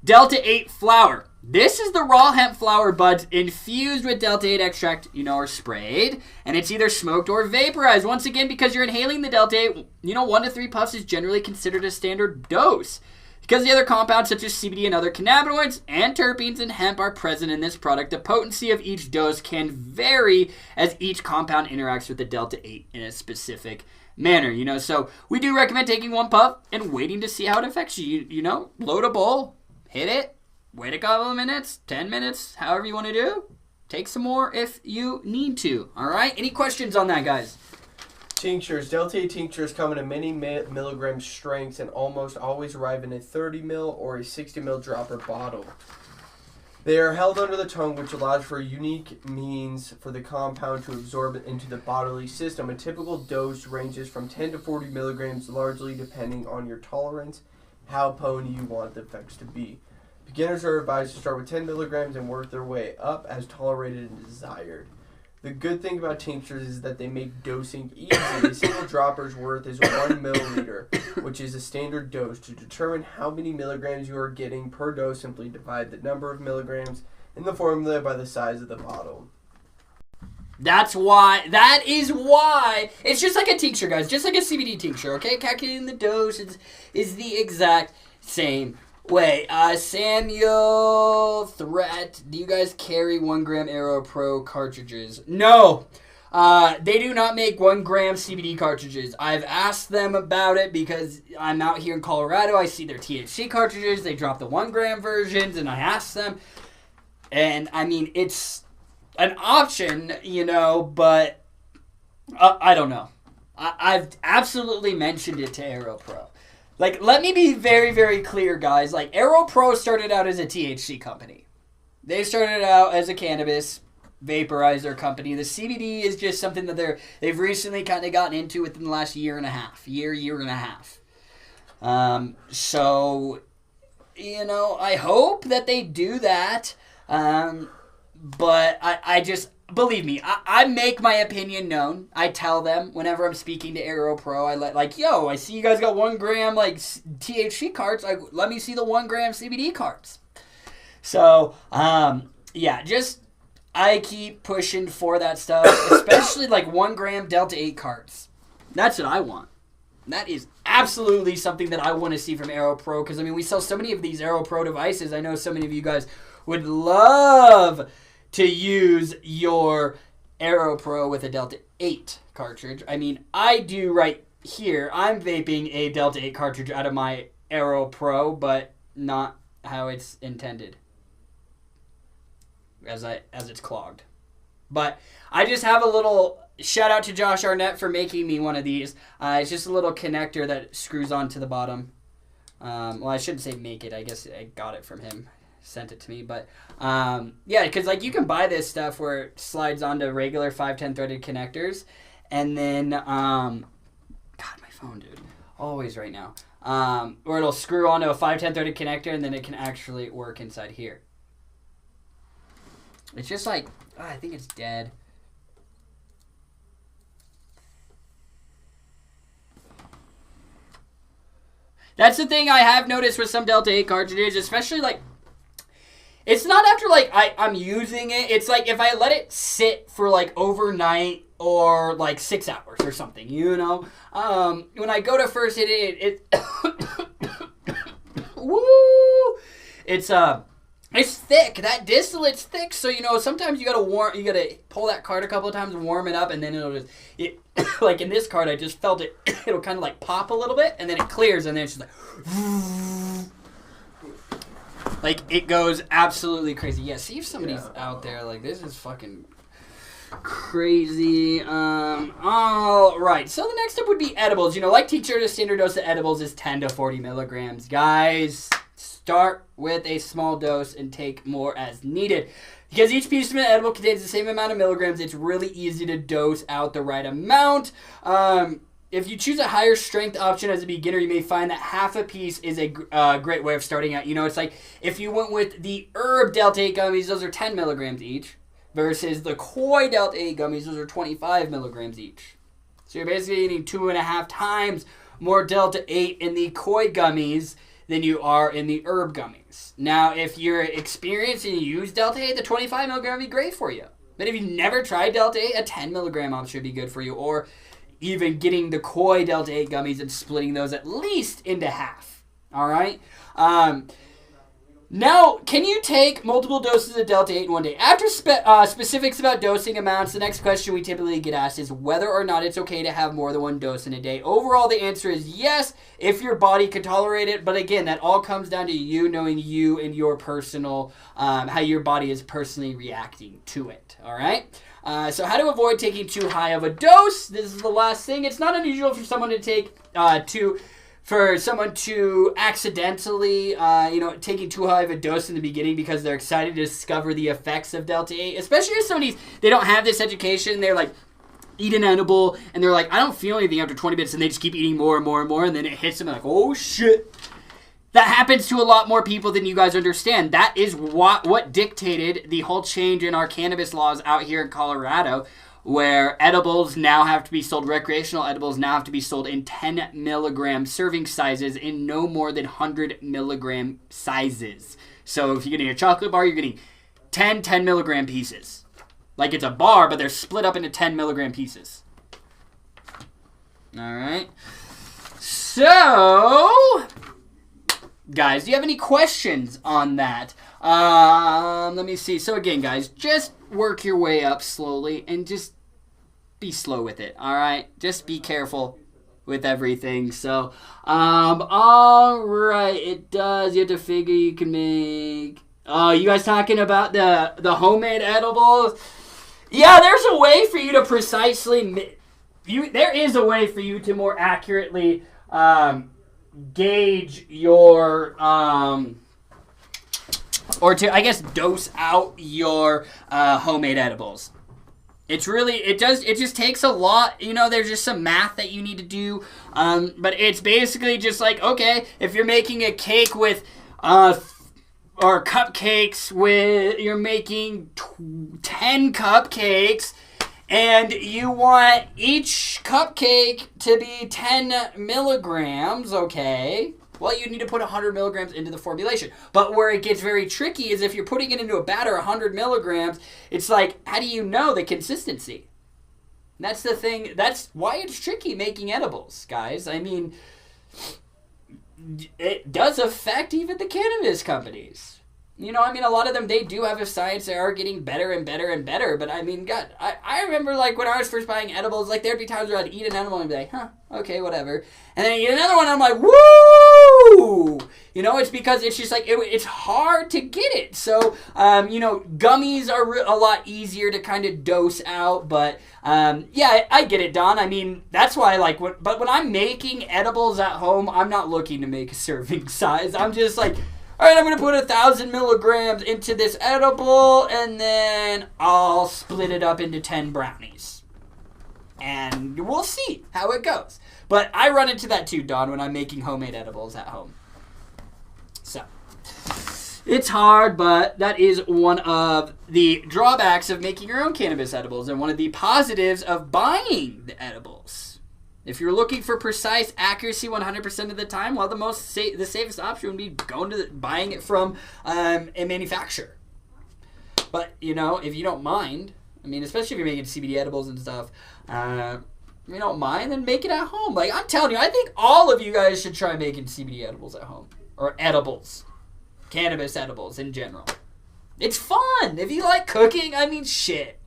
Delta-8 flower. This is the raw hemp flower buds infused with Delta-8 extract, or sprayed, and it's either smoked or vaporized. Once again, because you're inhaling the Delta-8, 1 to 3 puffs is generally considered a standard dose. Because the other compounds such as CBD and other cannabinoids and terpenes in hemp are present in this product, the potency of each dose can vary as each compound interacts with the Delta-8 in a specific manner, So we do recommend taking one puff and waiting to see how it affects you, Load a bowl, hit it, wait a couple of minutes, 10 minutes, however you want to do. Take some more if you need to, all right? Any questions on that, guys? Tinctures. Delta-8 tinctures come in a many milligram strengths and almost always arrive in a 30 ml or a 60 ml dropper bottle. They are held under the tongue, which allows for a unique means for the compound to absorb into the bodily system. A typical dose ranges from 10 to 40 milligrams, largely depending on your tolerance, how potent you want the effects to be. Beginners are advised to start with 10 milligrams and work their way up as tolerated and desired. The good thing about tinctures is that they make dosing easy. A single dropper's worth is 1 milliliter, which is a standard dose. To determine how many milligrams you are getting per dose, simply divide the number of milligrams in the formula by the size of the bottle. That is why, it's just like a tincture, guys, just like a CBD tincture, okay? Calculating the dose is the exact same way. Samuel Threat, do you guys carry 1 gram Aero Pro cartridges? No, they do not make 1 gram CBD cartridges. I've asked them about it because I'm out here in Colorado. I see their THC cartridges. They drop the 1 gram versions, and I asked them. And, I mean, it's an option, but I don't know. I've absolutely mentioned it to Aero Pro. Let me be very, very clear, guys. Aero Pro started out as a THC company. They started out as a cannabis vaporizer company. The CBD is just something that they've recently kind of gotten into within the last year and a half. So, I hope that they do that. But I just, believe me, I make my opinion known. I tell them whenever I'm speaking to Aero Pro, I see you guys got 1 gram THC carts. Let me see the 1 gram CBD carts. So, I keep pushing for that stuff, especially 1 gram Delta-8 carts. That's what I want. That is absolutely something that I want to see from Aero Pro, because we sell so many of these Aero Pro devices. I know so many of you guys would love to use your Aero Pro with a Delta-8 cartridge. I do right here. I'm vaping a Delta-8 cartridge out of my Aero Pro, but not how it's intended, as it's clogged. But I just have a little shout out to Josh Arnett for making me one of these. It's just a little connector that screws onto the bottom. Well, I shouldn't say make it. I guess I got it from him. Sent it to me, but because you can buy this stuff where it slides onto regular 510 threaded connectors, and then God, my phone, dude, always right now, or it'll screw onto a 510 threaded connector, and then it can actually work inside here. It's just I think it's dead. That's the thing I have noticed with some Delta-8 cartridges, especially it's not after I'm using it. It's if I let it sit for overnight or 6 hours or something, When I go to first hit it, woo! It's thick. That distillate's thick, so sometimes you gotta pull that card a couple of times and warm it up, and then it'll just in this card I just felt it. It'll kind of pop a little bit, and then it clears, and then it's just it goes absolutely crazy. Yeah, see if somebody's out there. This is fucking crazy. All right. So the next step would be edibles. Like teacher, the standard dose of edibles is 10 to 40 milligrams. Guys, start with a small dose and take more as needed. Because each piece of an edible contains the same amount of milligrams, it's really easy to dose out the right amount. If you choose a higher strength option as a beginner, you may find that half a piece is a great way of starting out. It's if you went with the herb Delta-8 gummies, those are 10 milligrams each, versus the koi Delta-8 gummies, those are 25 milligrams each. So you're basically eating 2.5 times more Delta-8 in the koi gummies than you are in the herb gummies. Now, if you're experienced and you use Delta-8, the 25 milligram would be great for you. But if you've never tried Delta-8, a 10 milligram option should be good for you, or even getting the koi Delta-8 gummies and splitting those at least into half. All right. Now, can you take multiple doses of Delta-8 in one day? After specifics about dosing amounts, the next question we typically get asked is whether or not it's okay to have more than one dose in a day. Overall, the answer is yes, if your body can tolerate it. But again, that all comes down to you knowing you and your personal, how your body is personally reacting to it. All right? So how to avoid taking too high of a dose. This is the last thing. It's not unusual for someone to take for someone to accidentally, taking too high of a dose in the beginning because they're excited to discover the effects of Delta-8, especially if they don't have this education. They're like, eat an edible, and they're like, I don't feel anything after 20 minutes, and they just keep eating more and more and more, and then it hits them like, oh, shit. That happens to a lot more people than you guys understand. That is what dictated the whole change in our cannabis laws out here in Colorado, where edibles now have to be sold, recreational edibles now have to be sold in 10 milligram serving sizes in no more than 100 milligram sizes. So if you're getting a chocolate bar, you're getting 10 milligram pieces. Like it's a bar, but they're split up into 10 milligram pieces. All right. So, guys, do you have any questions on that? Let me see. So again, guys, just work your way up slowly and just be slow with it, all right? Just be careful with everything. So, all right, it does. You have to figure you can make... Oh, you guys talking about the homemade edibles? Yeah, there's a way for you to precisely... There is a way for you to more accurately gauge your... or to, I guess, dose out your homemade edibles. It just takes a lot, there's just some math that you need to do, but it's basically just like, okay, if you're making a cake with, or cupcakes you're making 10 cupcakes, and you want each cupcake to be 10 milligrams, okay, well, you need to put 100 milligrams into the formulation. But where it gets very tricky is if you're putting it into a batter 100 milligrams, it's like, how do you know the consistency? That's the thing. That's why it's tricky making edibles, guys. I mean, it does affect even the cannabis companies. A lot of them, they do have a science. They are getting better and better and better. But, I mean, God, I remember, like, when I was first buying edibles, like, there'd be times where I'd eat an edible and be like, huh, okay, whatever. And then I eat another one, and I'm like, woo! It's because it's just, like, it's hard to get it. So, gummies are a lot easier to kind of dose out. But, yeah, I get it, Don. I mean, that's why, like, but when I'm making edibles at home, I'm not looking to make a serving size. I'm just like... All right, I'm going to put 1,000 milligrams into this edible, and then I'll split it up into 10 brownies. And we'll see how it goes. But I run into that too, Don, when I'm making homemade edibles at home. So, it's hard, but that is one of the drawbacks of making your own cannabis edibles, and one of the positives of buying the edibles. If you're looking for precise accuracy 100% of the time, well, the safest option would be buying it from a manufacturer. But, if you don't mind, I mean, especially if you're making CBD edibles and stuff, if you don't mind, then make it at home. Like, I'm telling you, I think all of you guys should try making CBD edibles at home. Or edibles. Cannabis edibles in general. It's fun. If you like cooking, I mean, shit.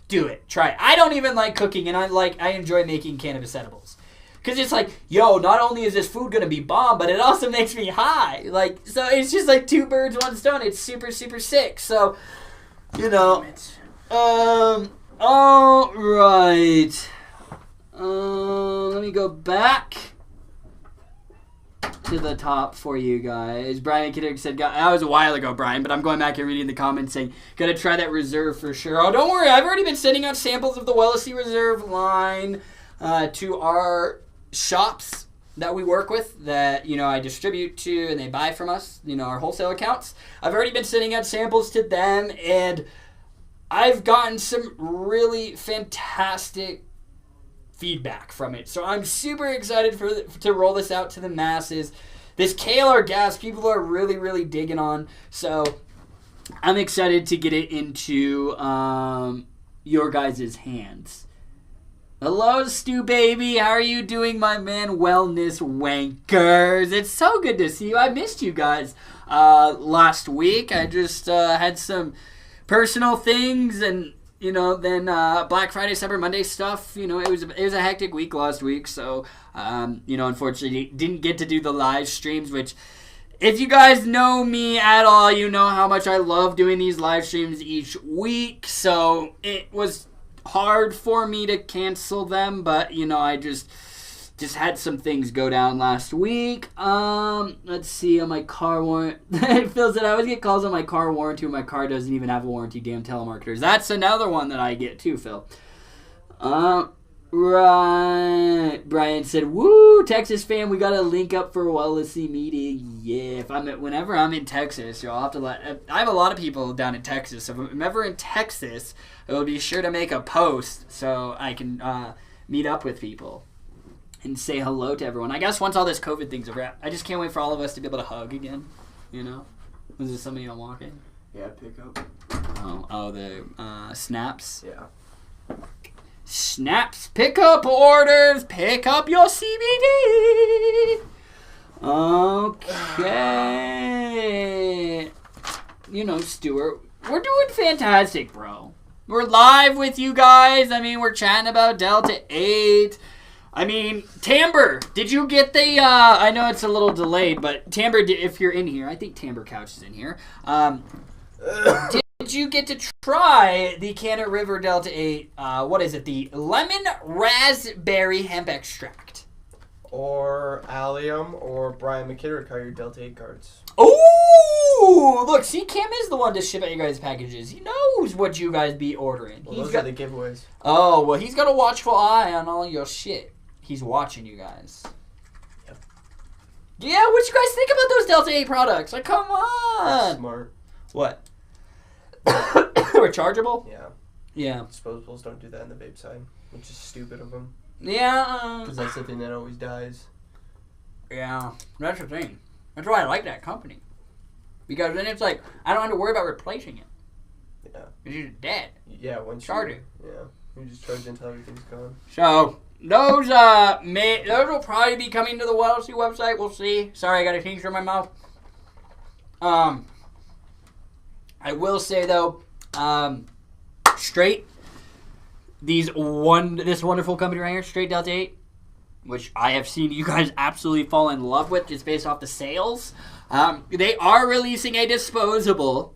Do it. Try it. I don't even like cooking, and I enjoy making cannabis edibles. Because it's like, yo, not only is this food going to be bomb, but it also makes me high. Like, so it's just like 2 birds, 1 stone. It's super, super sick. So, all right. Let me go back to the top for you guys. Brian Kiddick said, that was a while ago, Brian, but I'm going back and reading the comments saying, gotta try that Reserve for sure. Oh, don't worry, I've already been sending out samples of the Wellesy Reserve line to our shops that we work with, that, I distribute to and they buy from us, our wholesale accounts. I've already been sending out samples to them, and I've gotten some really fantastic feedback from it. So I'm super excited to roll this out to the masses. This KLR gas, people are really, really digging on. So I'm excited to get it into your guys' hands. Hello, Stu Baby. How are you doing, my man? Wellness wankers. It's so good to see you. I missed you guys last week. I just had some personal things and, then Black Friday, Cyber Monday stuff. It was a hectic week last week. So, unfortunately didn't get to do the live streams, which if you guys know me at all, you know how much I love doing these live streams each week. So it was hard for me to cancel them, but I just had some things go down last week. Let's see, on my car warranty. Phil said I always get calls on my car warranty when my car doesn't even have a warranty. Damn telemarketers. That's another one that I get too, Phil. Right. Brian said, "Woo, Texas fan, we gotta link up for a Wellnessy meeting." Yeah, whenever I'm in Texas, I'll have to I have a lot of people down in Texas. So if I'm ever in Texas, I will be sure to make a post so I can meet up with people and say hello to everyone. I guess once all this COVID thing's over, I just can't wait for all of us to be able to hug again. Was this somebody I'm walking? Yeah, pick up. Oh, the snaps. Yeah. Snaps, pick up orders, pick up your CBD. Okay. Stuart, we're doing fantastic, bro. We're live with you guys. We're chatting about Delta-8. Tamber, did you get the, I know it's a little delayed, but Tamber, if you're in here, I think Tamber Couch is in here. Did you get to try the Canada River Delta-8, what is it, the lemon raspberry hemp extract? Or Allium or Brian McKittrick are your Delta-8 cards. Oh, look, see, Cam is the one to ship out your guys' packages. He knows what you guys be ordering. Well, those are the giveaways. Oh, well, he's got a watchful eye on all your shit. He's watching you guys. Yep. Yeah, what you guys think about those Delta-8 products? Like, come on. That's smart. What? Rechargeable? Yeah. Yeah. Disposables don't do that in the vape side, which is stupid of them. Yeah. Because that's the thing that always dies. Yeah, that's the thing. That's why I like that company. Because then it's like, I don't have to worry about replacing it. Yeah. It's just dead. Yeah, once Charge it. Yeah. You just charge it until everything's gone. So, those will probably be coming to the Wellnessy website. We'll see. Sorry, I got a tincture in my mouth. I will say though, Straight, this wonderful company right here, Straight Delta-8, which I have seen you guys absolutely fall in love with just based off the sales. They are releasing a disposable,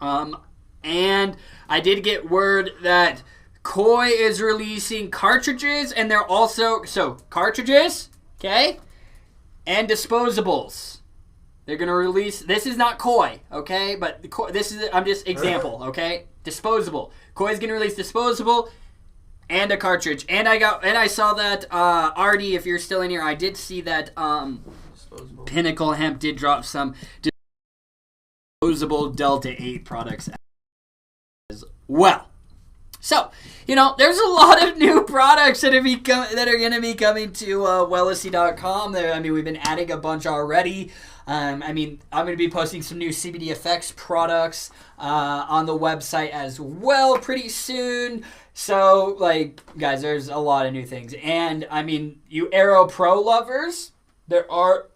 and I did get word that Koi is releasing cartridges, and they're also cartridges, okay, and disposables. They're going to release, this is not Koi, okay? But I'm just example, okay? Disposable. Koi's going to release disposable and a cartridge. And I saw that, Artie, if you're still in here, I did see that Pinnacle Hemp did drop some disposable Delta-8 products as well. So, there's a lot of new products that are going to be coming to Wellnessy.com. We've been adding a bunch already. I'm going to be posting some new CBD effects products on the website as well pretty soon. So, guys, there's a lot of new things. And, you Aero Pro lovers, there are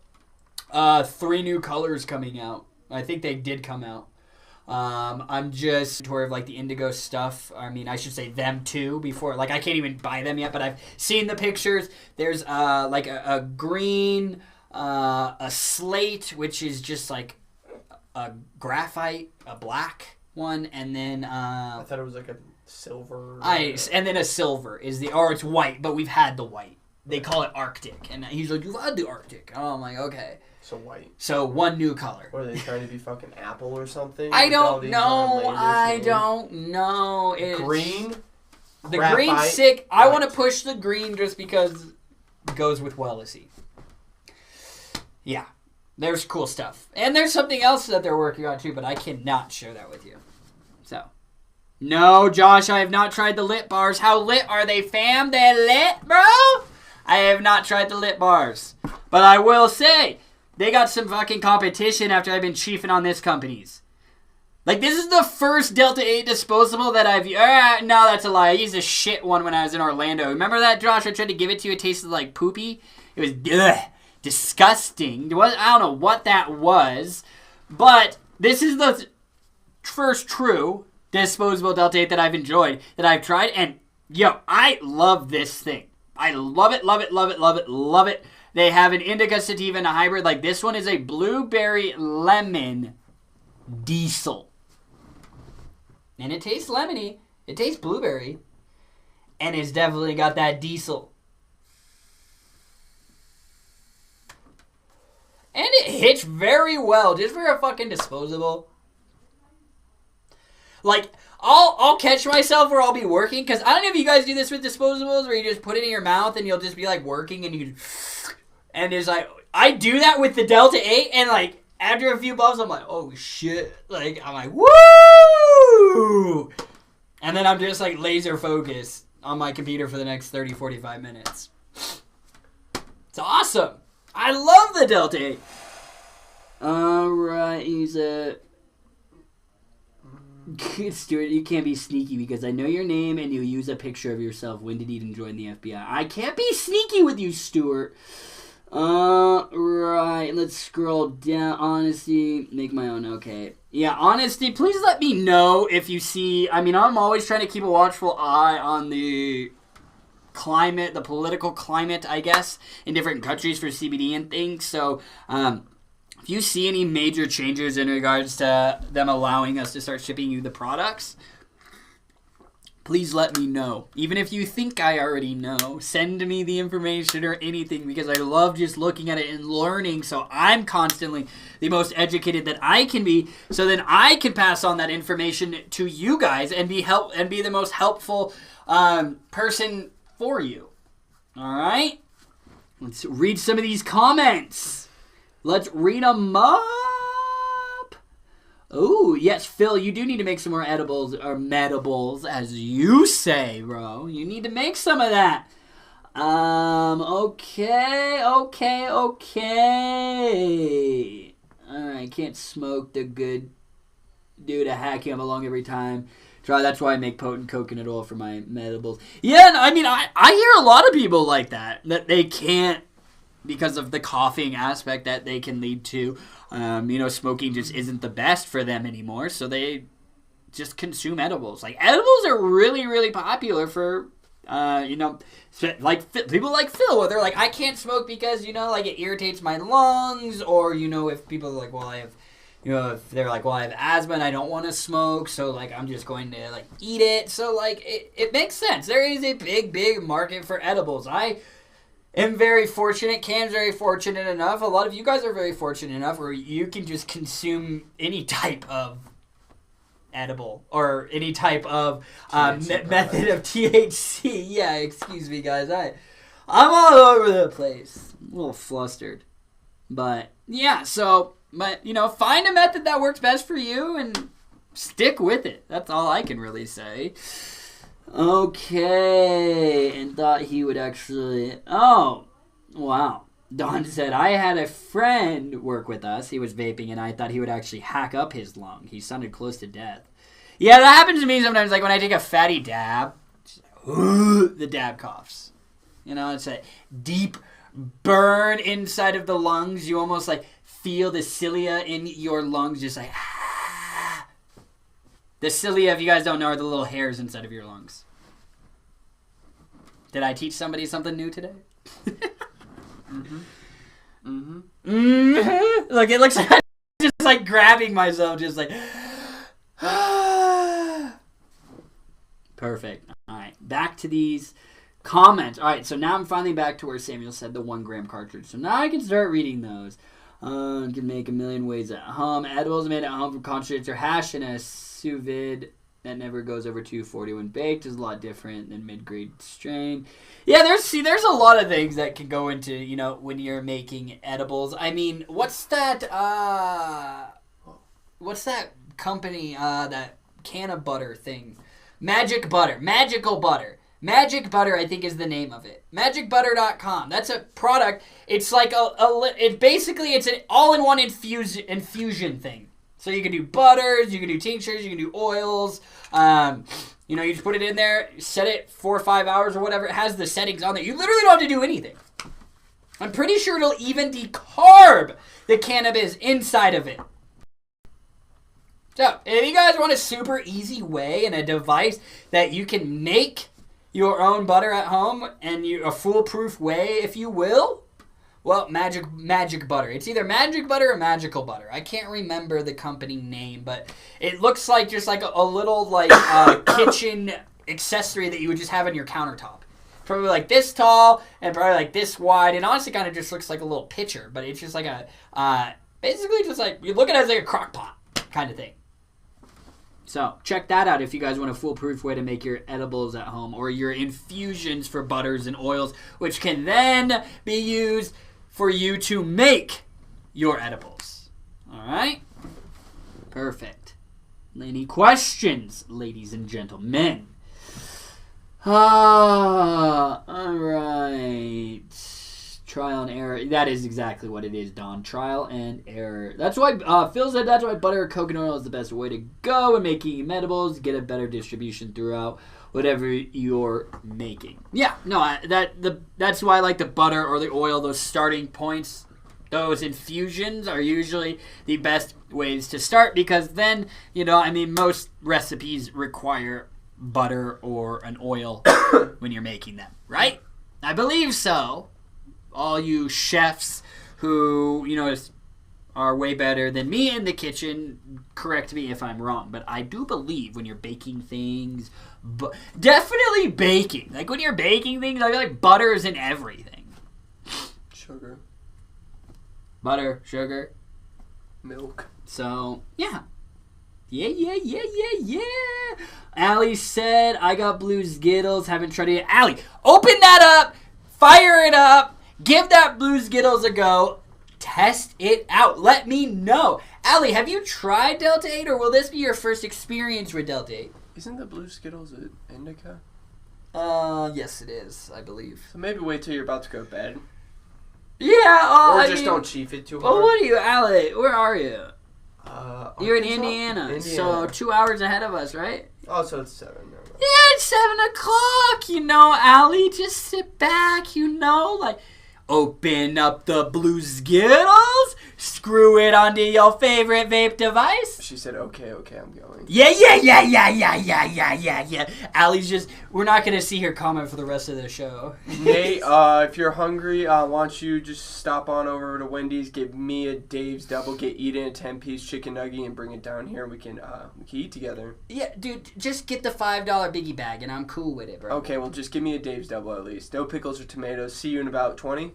3 new colors coming out. I think they did come out. I'm just sort of the indigo stuff. I should say them too before. I can't even buy them yet, but I've seen the pictures. There's a green, a slate, which is just a graphite, a black one, and then I thought it was a silver. And then a silver or it's white, but we've had the white. They call it Arctic, and he's like, "You've had the Arctic." Oh, I'm like, okay. So white. So one new color. Or are they trying to be fucking Apple or something? I don't know. It's green? The graphite, green's sick. white. I want to push the green just because it goes with Wellnessy. Yeah. There's cool stuff. And there's something else that they're working on too, but I cannot share that with you. So. No, Josh, I have not tried the lit bars. How lit are they, fam? They're lit, bro? I have not tried the lit bars. But I will say, they got some fucking competition after I've been chiefing on this company's. Like, this is the first Delta-8 disposable that I've... no, that's a lie. I used a shit one when I was in Orlando. Remember that, Josh? I tried to give it to you. It tasted like poopy. It was disgusting. I don't know what that was. But this is the first true disposable Delta-8 that I've enjoyed, that I've tried. And, I love this thing. I love it, love it, love it, love it, love it. They have an indica sativa and a hybrid. Like, this one is a blueberry lemon diesel. And it tastes lemony. It tastes blueberry. And it's definitely got that diesel. And it hits very well. Just for a fucking disposable. Like, I'll catch myself where I'll be working. Because I don't know if you guys do this with disposables. Where you just put it in your mouth and you'll just be like working. And you... And it's like... I do that with the Delta-8. And like... After a few puffs, I'm like, oh shit. Like, I'm like, woo! And then I'm just like laser focused on my computer for the next 30, 45 minutes. It's awesome. I love the Delta-8. Alright, he's a... Stuart, you can't be sneaky because I know your name and you use a picture of yourself. When did Eden join the FBI? I can't be sneaky with you, Stuart. Right, let's scroll down. Honesty, make my own. Okay. Yeah, honesty, please let me know if you see. I mean, I'm always trying to keep a watchful eye on the climate, the political climate, I guess, in different countries for CBD and things. So, if you see any major changes in regards to them allowing us to start shipping you the products, please let me know. Even if you think I already know, send me the information or anything, because I love just looking at it and learning, so I'm constantly the most educated that I can be, so then I can pass on that information to you guys and be the most helpful person for you. All right? Let's read some of these comments. Let's read them up. Oh, yes, Phil, you do need to make some more edibles, or medibles, as you say, bro. You need to make some of that. Okay. Alright, can't smoke the good dude a hack him along every time. That's why I make potent coconut oil for my medibles. Yeah, I mean, I hear a lot of people like that they can't, because of the coughing aspect that they can lead to. Smoking just isn't the best for them anymore, so they just consume edibles. Like, edibles are really, really popular for, like people like Phil, where they're like, I can't smoke because, like it irritates my lungs, or, if people are like, well, I have, if they're like, well, I have asthma and I don't want to smoke, so, like, I'm just going to, like, eat it. So, like, it makes sense. There is a big, big market for edibles. I am very fortunate. Cam's very fortunate enough. A lot of you guys are very fortunate enough where you can just consume any type of edible or any type of method of THC. Yeah, excuse me, guys. I'm all over the place. A little flustered. But, yeah, find a method that works best for you and stick with it. That's all I can really say. Okay, and thought he would actually... Oh, wow. Don said, I had a friend work with us. He was vaping, and I thought he would actually hack up his lung. He sounded close to death. Yeah, that happens to me sometimes. Like, when I take a fatty dab, the dab coughs. It's a deep burn inside of the lungs. You almost, like, feel the cilia in your lungs just like... The cilia, if you guys don't know, are the little hairs inside of your lungs. Did I teach somebody something new today? Look, it looks like I'm just like grabbing myself, just like... Perfect. All right, back to these comments. All right, so now I'm finally back to where Samuel said the 1 gram cartridge. So now I can start reading those. You can make a million ways at home. Edibles made at home from concentrates or hash in a sous vide that never goes over 240 when baked is a lot different than mid-grade strain. Yeah, there's a lot of things that can go into, when you're making edibles. I mean, what's that company, that can of butter thing? Magical Butter, I think, is the name of it. MagicButter.com. That's a product. It's like it's an all-in-one infusion thing. So you can do butters, you can do tinctures, you can do oils. You know, you just put it in there, set it 4 or 5 hours or whatever. It has the settings on there. You literally don't have to do anything. I'm pretty sure it'll even decarb the cannabis inside of it. So, if you guys want a super easy way and a device that you can make your own butter at home and a foolproof way, if you will, well, Magic Butter. It's either Magic Butter or Magical Butter. I can't remember the company name, but it looks like just like a little like kitchen accessory that you would just have on your countertop. Probably like this tall and probably like this wide. And honestly kind of just looks like a little pitcher, but it's just like basically just like, you look at it as like a crock pot kind of thing. So check that out if you guys want a foolproof way to make your edibles at home or your infusions for butters and oils, which can then be used for you to make your edibles. All right? Perfect. Any questions, ladies and gentlemen? All right. Trial and error. That is exactly what it is, Don. Trial and error. That's why Phil said that's why butter or coconut oil is the best way to go in making edibles. Get a better distribution throughout whatever you're making. Yeah, no, that's why I like the butter or the oil. Those starting points, those infusions are usually the best ways to start because then, you know, I mean, most recipes require butter or an oil when you're making them, right? I believe so. All you chefs who, you know, are way better than me in the kitchen, correct me if I'm wrong, but I do believe when you're baking things, definitely baking. Like when you're baking things, I feel like butter is in everything. Sugar. Butter, sugar. Milk. So, yeah. Yeah. Allie said, I got blue Skittles, haven't tried it yet. Allie, open that up, fire it up, give that blue Skittles a go, test it out, let me know. Allie, have you tried Delta-8 or will this be your first experience with Delta-8? Isn't the blue Skittles an indica? Yes it is, I believe. So maybe wait till you're about to go to bed. Yeah, or just don't chief it too hard. Oh, what are you, Allie? Where are you? You're in Indiana. Indiana, so 2 hours ahead of us, right? Oh, so it's 7. No. Yeah, it's 7 o'clock, you know, Allie. Just sit back, you know, like, open up the blue Skittles, screw it onto your favorite vape device. She said, okay, I'm going. Yeah. Allie's just, we're not going to see her comment for the rest of the show. Nate, if you're hungry, why don't you just stop on over to Wendy's, get me a Dave's Double, get Eden a 10-piece chicken nugget, and bring it down here, and we can eat together. Yeah, dude, just get the $5 biggie bag, and I'm cool with it, bro. Okay, well, just give me a Dave's Double at least. No pickles or tomatoes. See you in about 20.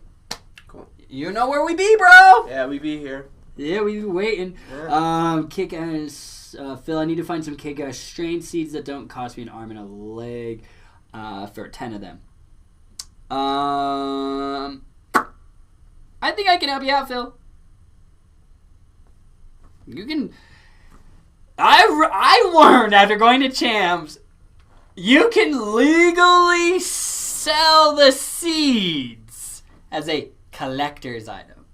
Cool. You know where we be, bro. Yeah, we be here. Yeah, we be waiting. Yeah. Kick-ass, Phil, I need to find some kick-ass strain seeds that don't cost me an arm and a leg for 10 of them. I think I can help you out, Phil. You can... I learned after going to Champs, you can legally sell the seeds as a collector's item.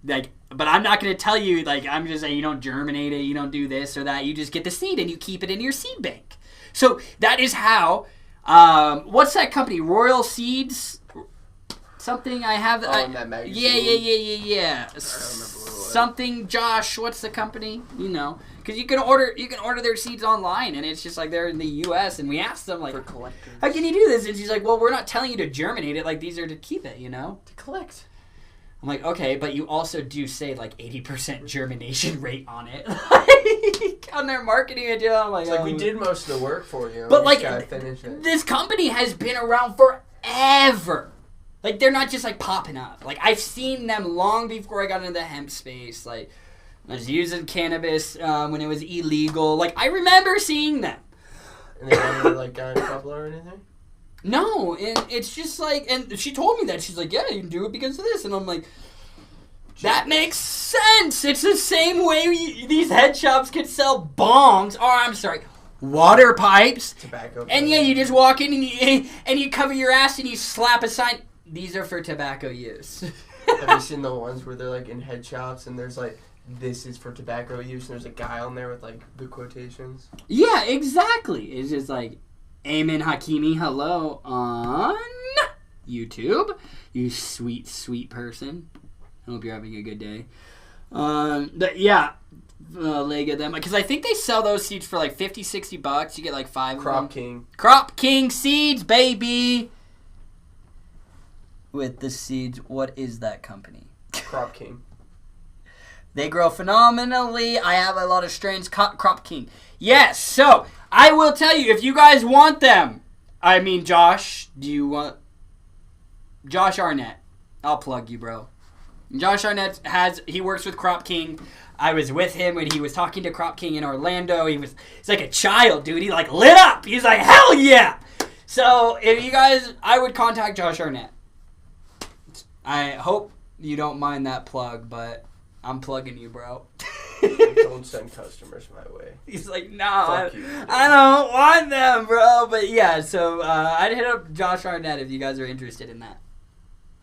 Like, but I'm not going to tell you, like, I'm just saying you don't germinate it, you don't do this or that. You just get the seed and you keep it in your seed bank. So that is how, what's that company? Royal Seeds? Something I have. In that magazine. Yeah. I don't remember what it was. Something, Josh, what's the company? You know. Because you can order their seeds online, and it's just like they're in the U.S., and we asked them, like, for collectors. How can you do this? And she's like, well, we're not telling you to germinate it. Like, these are to keep it, you know? To collect. I'm like, okay, but you also do say, like, 80% germination rate on it. Like, on their marketing material. I'm like, it's like, we did most of the work for you. But, like, finish it. This company has been around forever. Like, they're not just, like, popping up. Like, I've seen them long before I got into the hemp space. Like, I was using cannabis when it was illegal. Like, I remember seeing them. And they never, like, got in trouble or anything? No, and it's just like, and she told me that. She's like, yeah, you can do it because of this. And I'm like, that makes sense. It's the same way these head shops could sell bongs, or I'm sorry, water pipes. Tobacco. And yeah, you just walk in and you cover your ass and you slap a sign. These are for tobacco use. Have you seen the ones where they're, like, in head shops and there's, like, this is for tobacco use, and there's a guy on there with like the quotations. Yeah, exactly. It's just like, Ayman Hakimi, hello on YouTube. You sweet, sweet person. I hope you're having a good day. But yeah, leg of them. Because I think they sell those seeds for like $50, $60. You get like 5 of them. Crop King. Crop King seeds, baby. With the seeds, what is that company? Crop King. They grow phenomenally. I have a lot of strains. Crop King. Yes, so I will tell you, if you guys want them. I mean, Josh, do you want... Josh Arnett. I'll plug you, bro. Josh Arnett he works with Crop King. I was with him when he was talking to Crop King in Orlando. He's like a child, dude. He like lit up. He's like, hell yeah! So if you guys, I would contact Josh Arnett. I hope you don't mind that plug, but I'm plugging you, bro. Don't send customers my way. He's like, no, I don't want them, bro. But yeah, so I'd hit up Josh Arnett if you guys are interested in that.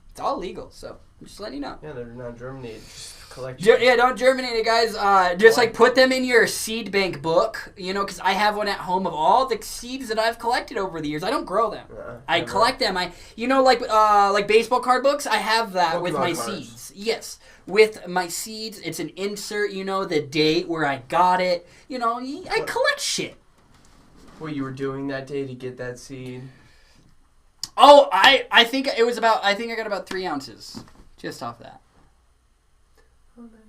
It's all legal, so I'm just letting you know. Yeah, they're not germinated. Just collect. Yeah, don't germinate it, guys. Just like put them in your seed bank book, you know, because I have one at home of all the seeds that I've collected over the years. I don't grow them. I collect them. Like baseball card books. I have that with my seeds. Yes, with my seeds. It's an insert. You know, the date where I got it. You know, I collect shit. What you were doing that day to get that seed? Oh, I think it was about. I think I got about 3 ounces just off that.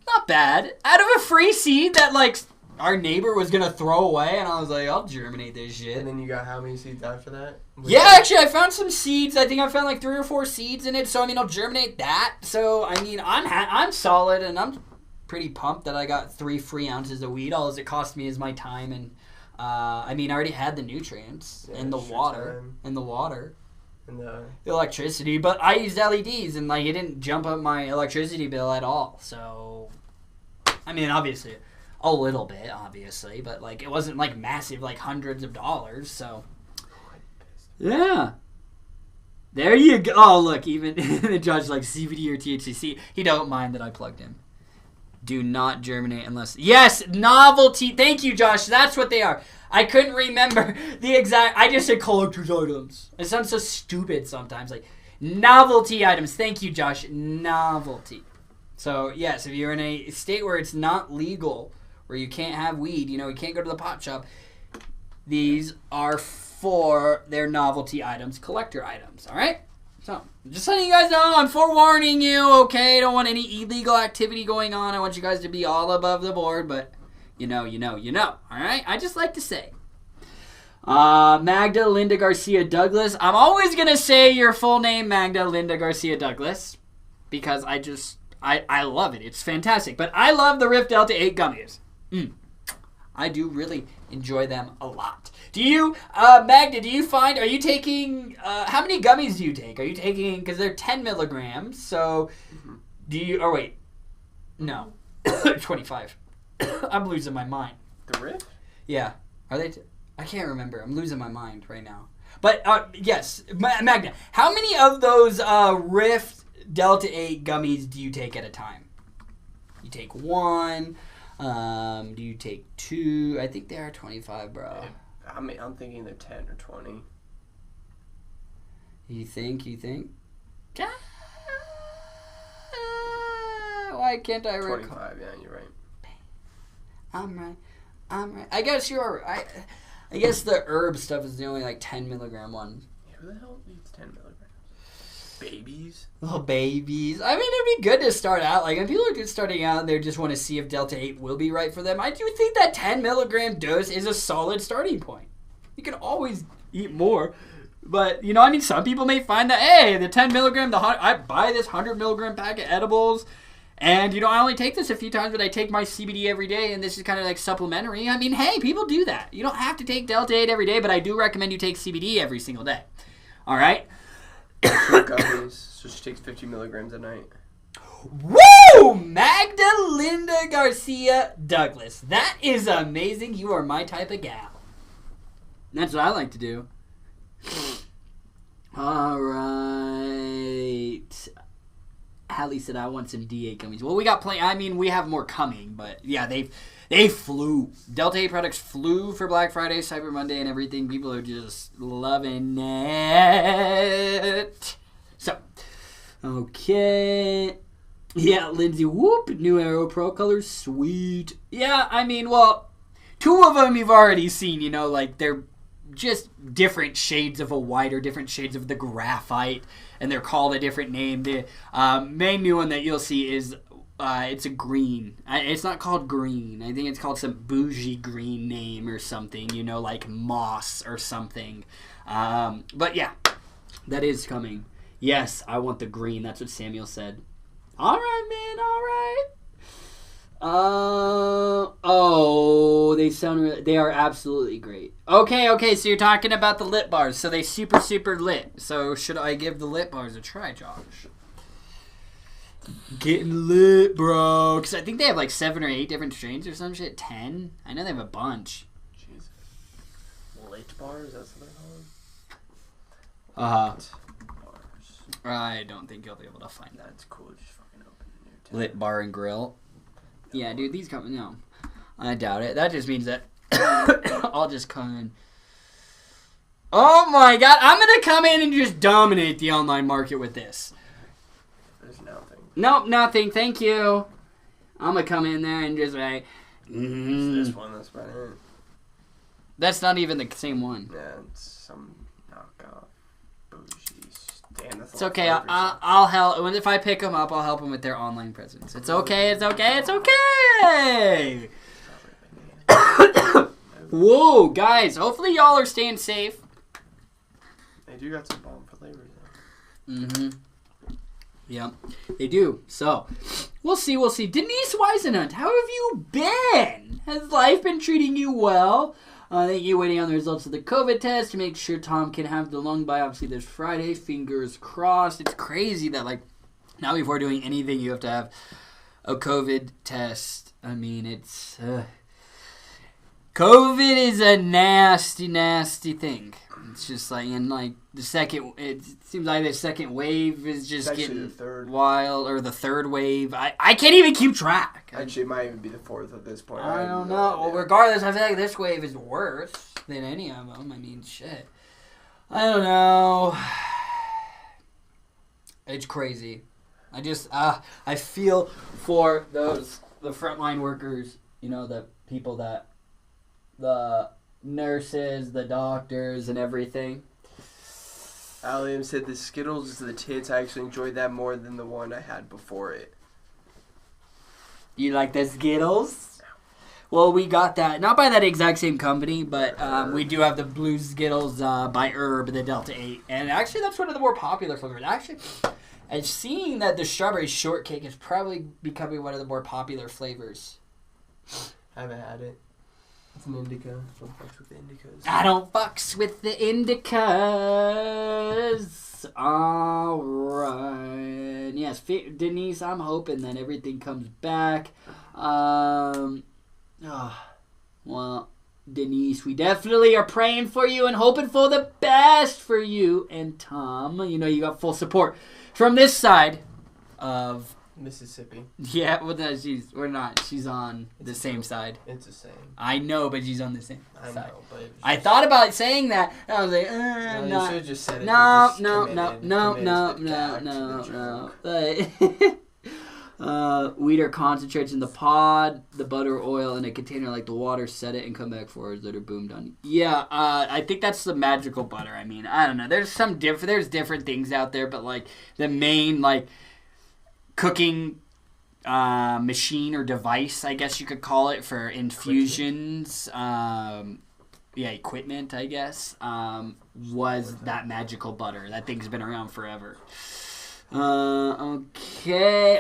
Not bad. Out of a free seed that, like, our neighbor was going to throw away, and I was like, I'll germinate this shit. And then you got how many seeds after that? Yeah, actually, I found some seeds. I think I found, like, 3 or 4 seeds in it, so, I mean, I'll germinate that. So, I mean, I'm solid, and I'm pretty pumped that I got 3 free ounces of weed. All it cost me is my time, and, I mean, I already had the nutrients and the water. And the water. And the electricity. But I used LEDs, and, like, it didn't jump up my electricity bill at all, so... I mean, obviously, a little bit, obviously, but, like, it wasn't, like, massive, like, hundreds of dollars, so. Yeah. There you go. Oh, look, even the judge, like, CBD or THC, he don't mind that I plugged him. Do not germinate unless... Yes, novelty. Thank you, Josh. That's what they are. I couldn't remember the exact... I just said collector's items. It sounds so stupid sometimes. Like, novelty items. Thank you, Josh. Novelty. So, yes, if you're in a state where it's not legal, where you can't have weed, you know, you can't go to the pot shop, these are for their novelty items, collector items, all right? So, just letting you guys know, I'm forewarning you, okay? Don't want any illegal activity going on. I want you guys to be all above the board, but you know, all right? I just like to say. Magda Linda Garcia Douglas. I'm always going to say your full name, Magda Linda Garcia Douglas, because I love it. It's fantastic. But I love the Rift Delta-8 gummies. I do really enjoy them a lot. Do you, Magda, are you taking, how many gummies do you take? Are you taking, because they're 10 milligrams, so do you, oh wait, no, 25. I'm losing my mind. The Rift? Yeah. Are they, I can't remember. I'm losing my mind right now. But, yes, Magda, how many of those, Rift Delta-8 gummies do you take at a time? You take 1. Do you take 2? I think they are 25, bro. I'm thinking they're 10 or 20. You think? Why can't I recall? 25, yeah, you're right. I'm right. I guess you're right. I guess the herb stuff is the only, like, 10 milligram one. Yeah, who the hell needs 10 milligrams? Babies? Little babies. I mean, it'd be good to start out. Like, when people are just starting out and they just want to see if Delta-8 will be right for them, I do think that 10 milligram dose is a solid starting point. You can always eat more. But, you know, I mean, some people may find that, hey, the 10 milligram, I buy this 100 milligram pack of edibles, and, you know, I only take this a few times, but I take my CBD every day, and this is kind of like supplementary. I mean, hey, people do that. You don't have to take Delta-8 every day, but I do recommend you take CBD every single day. All right? Gummies, so she takes 50 milligrams a night. Woo! Magda Linda Garcia Douglas. That is amazing. You are my type of gal. That's what I like to do. All right. Hallie said, I want some D8 gummies. Well, we got plenty. I mean, we have more coming, but yeah, they flew. Delta-8 products flew for Black Friday, Cyber Monday, and everything. People are just loving it. So, okay. Yeah, Lindsay, whoop, new Aero Pro colors, sweet. Yeah, I mean, well, 2 of them you've already seen, you know, like they're just different shades of a white or different shades of the graphite, and they're called a different name. The main new one that you'll see is, it's a green. It's not called green. I think it's called some bougie green name or something, you know, like moss or something. But yeah, that is coming. Yes, I want the green. That's what Samuel said. All right, man. All right. They are absolutely great. Okay. So you're talking about the lit bars. So they super lit. So should I give the lit bars a try, Josh? Getting lit, bro. Because I think they have like 7 or 8 different strains or some shit. 10. I know they have a bunch. Jesus. Lit bars. That's what they're called. I don't think you'll be able to find that. That's cool. Just fucking open a new tab. Lit bar and grill. Yeah, dude, these come. No, I doubt it. That just means that I'll just come in. Oh my god, I'm gonna come in and just dominate the online market with this. There's nothing. Nope, nothing. Thank you. I'm gonna come in there and just like. It's this one that's right here. That's not even the same one. Yeah, it's some knockoff. Bougie. Damn, that's it's okay. I'll help. If I pick them up, I'll help them with their online presence. It's okay. It's okay. It's okay. Whoa, guys. Hopefully y'all are staying safe. They do got some bomb flavors though. Mm-hmm. Yep, they do. So, we'll see. Denise Weisenhunt, how have you been? Has life been treating you well? Thank you. Waiting on the results of the COVID test to make sure Tom can have the lung biopsy this Friday. Fingers crossed. It's crazy that, like, now before doing anything, you have to have a COVID test. I mean, it's... COVID is a nasty thing. It's just like, and like, it seems like the second wave is just getting wild, or the third wave. I can't even keep track. Actually, it might even be the 4th at this point. I don't know. Well, regardless, I feel like this wave is worse than any of them. I mean, shit. I don't know. It's crazy. I feel for the frontline workers, you know, the people the nurses, the doctors, and everything. Alliam said the Skittles is the tits. I actually enjoyed that more than the one I had before it. You like the Skittles? Well, we got that, not by that exact same company, but we do have the blue Skittles by Herb, the Delta-8. And actually, that's one of the more popular flavors. Actually, I'm seeing that the strawberry shortcake is probably becoming one of the more popular flavors. I haven't had it. It's an indica. Don't fucks with the indicas. I don't fucks with the indicas. Alright. Yes, Denise, I'm hoping that everything comes back. Well, Denise, we definitely are praying for you and hoping for the best for you and Tom. You know, you got full support from this side of... Mississippi. Yeah, well, no, we're not. She's on the same side. It's the same. I know, but she's on the same side. I know, but... I thought about saying that. And I was like, no. You should have just said it. No. Weeder concentrates in the pod, the butter oil in a container like the water, set it, and come back for hours later, boom, done. Yeah, I think that's the magical butter. I mean, I don't know. There's different things out there, but, like, the main, like... cooking machine or device, I guess you could call it, for infusions, equipment, I guess, was that magical butter. That thing's been around forever. Okay.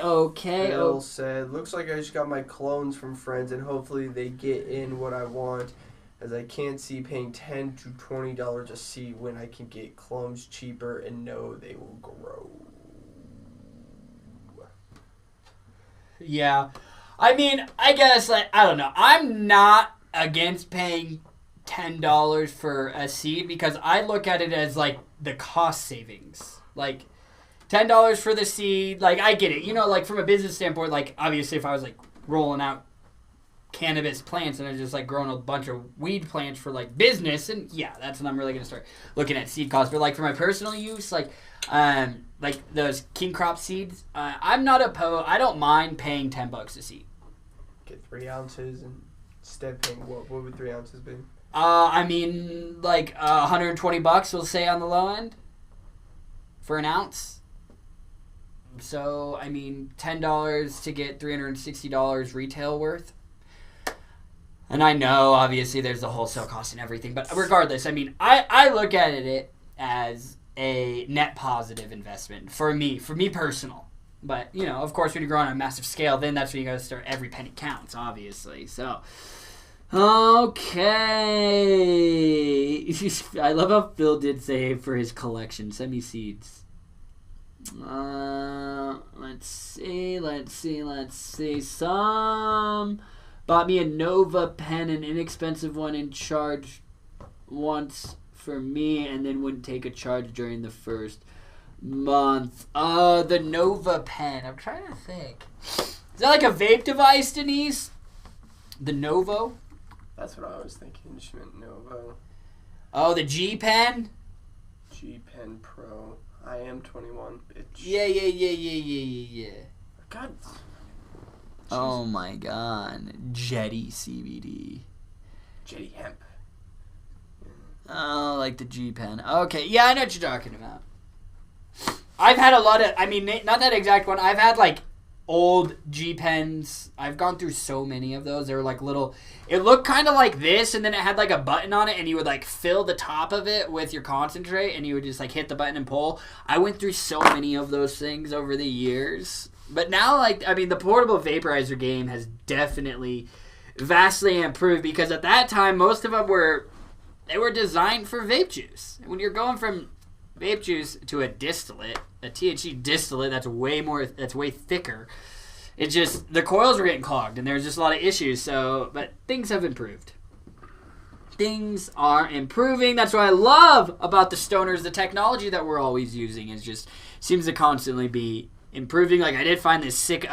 Bill said, looks like I just got my clones from friends, and hopefully they get in what I want, as I can't see paying $10 to $20 a seed when I can get clones cheaper and know they will grow. Yeah. I mean, I guess, like, I don't know. I'm not against paying $10 for a seed because I look at it as, like, the cost savings. Like, $10 for the seed. Like, I get it. You know, like, from a business standpoint, like, obviously if I was, like, rolling out cannabis plants and I was just, like, growing a bunch of weed plants for, like, business, and, yeah, that's when I'm really going to start looking at seed costs. But, like, for my personal use, like those king crop seeds, I'm not opposed. I don't mind paying $10 a seed. Get 3 ounces and instead of paying, what would 3 ounces be? I mean, like, $120, we'll say, on the low end for an ounce. So, I mean, $10 to get $360 retail worth. And I know, obviously, there's the wholesale cost and everything. But regardless, I mean, I look at it as a net positive investment for me personal. But, you know, of course, when you grow on a massive scale, then that's when you got to start every penny counts, obviously. So, okay. I love how Phil did say for his collection, send me seeds. Let's see. Some bought me a Novo pen, an inexpensive one, and charged once for me, and then wouldn't take a charge during the first month. The Novo pen. I'm trying to think. Is that like a vape device, Denise? The Novo? That's what I was thinking. She meant Novo. Oh, the G pen? G Pen Pro. I am 21, bitch. Yeah. God. Oh my god. Jetty CBD. Jetty hemp. Oh, like the G pen. Okay, yeah, I know what you're talking about. I've had a lot of, I mean, not that exact one. I've had like old G pens. I've gone through so many of those. They were like little, it looked kind of like this, and then it had like a button on it, and you would like fill the top of it with your concentrate, and you would just like hit the button and pull. I went through so many of those things over the years. But now, like, I mean, the portable vaporizer game has definitely vastly improved, because at that time, most of them were designed for vape juice. When you're going from vape juice to a distillate, a THC distillate that's way thicker, it just, the coils were getting clogged, and there's just a lot of issues. So, but things have improved. Things are improving. That's what I love about the stoners. The technology that we're always using is just seems to constantly be improving. Like, I did find this sick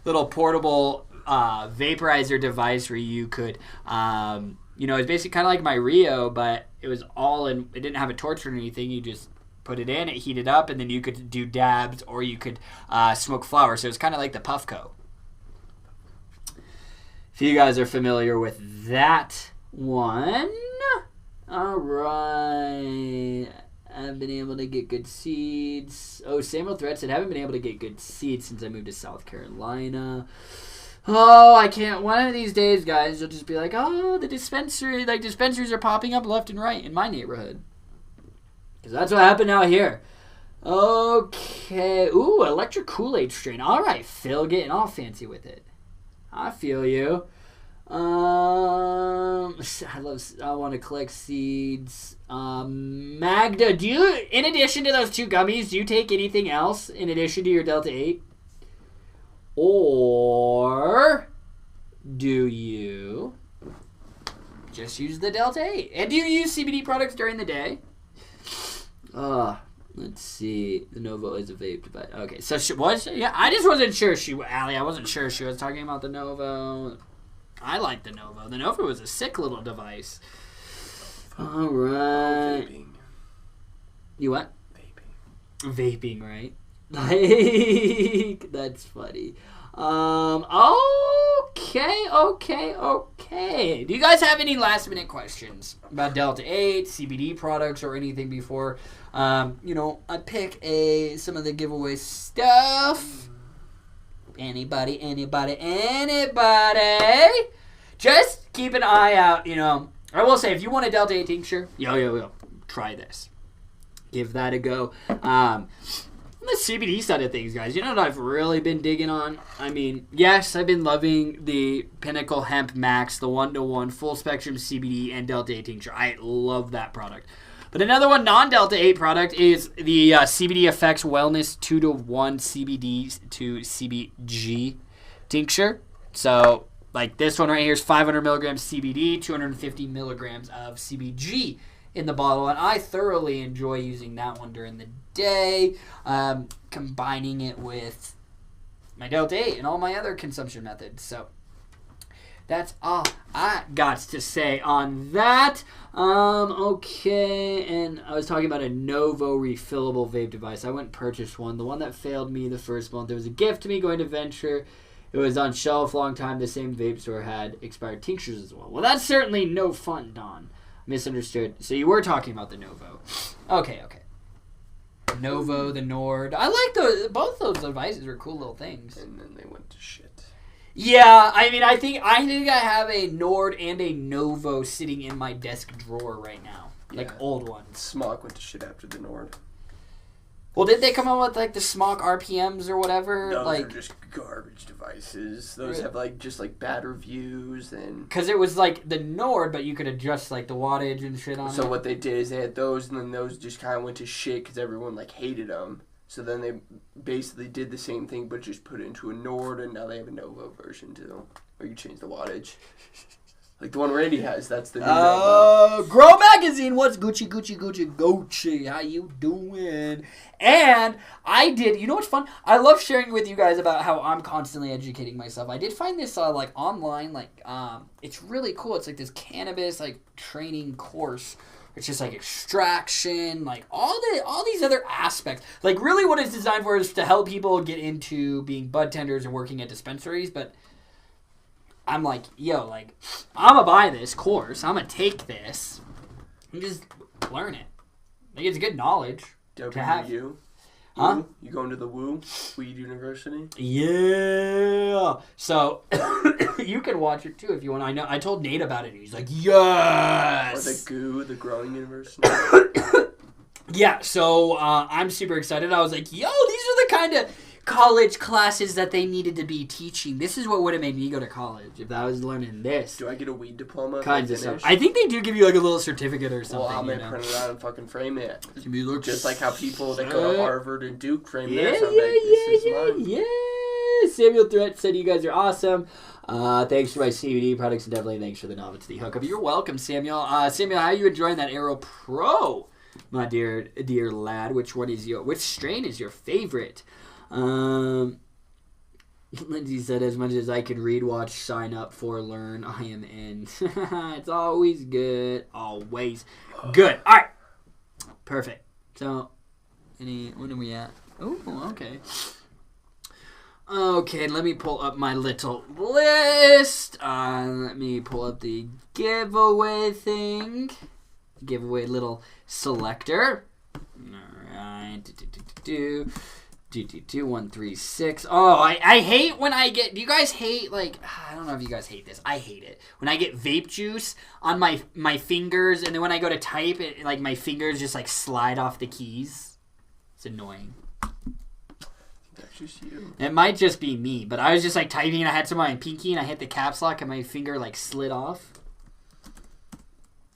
little portable vaporizer device where you could, you know, it's basically kind of like my Rio, but it was all in, it didn't have a torch or anything. You just put it in, it heated up, and then you could do dabs, or you could smoke flower. So it's kind of like the Puffco. If you guys are familiar with that one. All right. I've been able to get good seeds. Oh, Samuel Threat said, haven't been able to get good seeds since I moved to South Carolina. Oh, I can't. One of these days, guys, you'll just be like, oh, the dispensary, like dispensaries are popping up left and right in my neighborhood. Because that's what happened out here. Okay. Ooh, electric Kool-Aid strain. All right, Phil, getting all fancy with it. I feel you. I want to collect seeds. Magda, do you, in addition to those 2 gummies, do you take anything else in addition to your Delta-8? Or do you just use the Delta-8? And do you use CBD products during the day? Let's see. The Novo is a vape device. Okay, so yeah, I just wasn't sure Allie, I wasn't sure she was talking about the Novo. I like the Novo. The Novo was a sick little device. All right. Vaping. You what? Vaping. Vaping, right? Like, that's funny. Okay. Do you guys have any last minute questions about Delta-8, CBD products, or anything before, I pick some of the giveaway stuff? Anybody? Just keep an eye out, I will say, if you want a Delta-8 tincture, yo, try this. Give that a go. On the CBD side of things, guys, you know what I've really been digging on? I mean, yes, I've been loving the Pinnacle Hemp Max, the 1-to-1 full spectrum CBD and Delta-8 tincture. I love that product. But another one, non-Delta-8 product, is the CBD Effects Wellness 2-to-1 CBD to CBG tincture. So, like this one right here is 500 milligrams CBD, 250 milligrams of CBG in the bottle, and I thoroughly enjoy using that one during the day, combining it with my Delta-8 and all my other consumption methods. So that's all I got to say on that. Okay, and I was talking about a Novo refillable vape device. I went and purchased one. The one that failed me the first month. It was a gift to me going to Venture. It was on shelf a long time. The same vape store had expired tinctures as well. Well, that's certainly no fun, Don. Misunderstood. So you were talking about the Novo. Okay. Novo, the Nord. I like those. Both those devices are cool little things. And then they went to shit. Yeah, I mean, I think I have a Nord and a Novo sitting in my desk drawer right now. Yeah. Like old ones. Smog went to shit after the Nord. Well, did they come out with like the Smog RPMs or whatever? Those are just garbage devices. Those have just bad reviews and. Because it was like the Nord, but you could adjust like the wattage and shit on it. So what they did is they had those, and then those just kind of went to shit because everyone hated them. So then they basically did the same thing, but just put it into a Nord, and now they have a Novo version too, where you change the wattage. Like the one Randy has, that's the new Novo. Grow Magazine, what's Gucci? How you doing? And I did, you know what's fun? I love sharing with you guys about how I'm constantly educating myself. I did find this online, it's really cool. It's like this cannabis training course. It's just extraction, all these other aspects. Really what it's designed for is to help people get into being bud tenders and working at dispensaries, but I'm I'm going to buy this course. I'm going to take this and just learn it. It's good knowledge to have. Huh? You going to the Weed University? Yeah. So, you can watch it too if you want. I told Nate about it. He's like, yes! Or the Growing University? Yeah, so I'm super excited. I was like, yo, these are the kind of college classes that they needed to be teaching. This is what would have made me go to college if I was learning this. Do I get a weed diploma? Kinds of stuff. I think they do give you a little certificate or something. Well, I'm going to print it out and fucking frame it. Just like how people that go to Harvard and Duke frame theirs. Yeah. Samuel Threat said you guys are awesome. Thanks for my CBD products and definitely thanks for the novelty hookup. You're welcome, Samuel. Samuel, how are you enjoying that Aero Pro, my dear lad? Which strain is your favorite? Lindsay said, as much as I could read, watch, sign up for, learn, I am in. It's always good. Always good. All right. Perfect. So, when are we at? Oh, okay. Okay, let me pull up my little list. Let me pull up the giveaway thing. Giveaway little selector. All right. 136. Oh, I hate when I get. Do you guys hate I don't know if you guys hate this. I hate it when I get vape juice on my fingers, and then when I go to type it, my fingers just slide off the keys. It's annoying. That's just you. It might just be me, but I was just typing, and I had some on my pinky, and I hit the caps lock, and my finger slid off.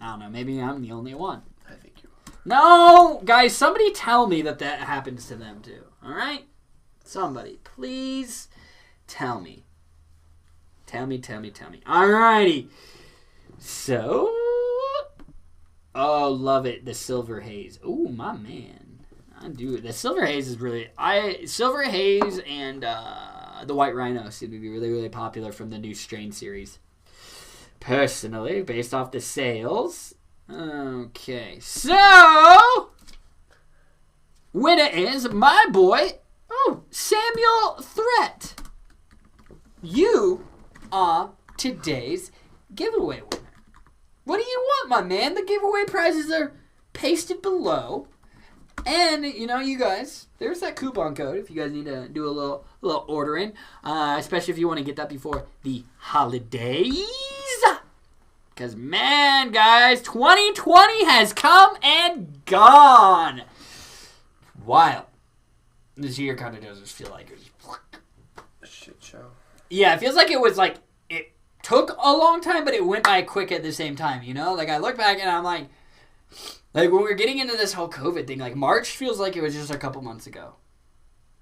I don't know. Maybe I'm the only one. I think you are. No, guys, somebody tell me that happens to them too. All right? Somebody, please tell me. Tell me. Alrighty. So, love it. The Silver Haze. Ooh, my man. I do it. The Silver Haze is really... Silver Haze and the White Rhino seem to be really, really popular from the new strain series. Personally, based off the sales. Okay, so... winner is my boy, Samuel Threat. You are today's giveaway winner. What do you want, my man? The giveaway prizes are pasted below. And, you guys, there's that coupon code if you guys need to do a little ordering. Especially if you want to get that before the holidays. Because, man, guys, 2020 has come and gone. Wild. This year kind of doesn't feel like it was a shit show. Yeah, it feels like it was it took a long time, but it went by quick at the same time, I look back and I'm like when we're getting into this whole COVID thing, March feels like it was just a couple months ago.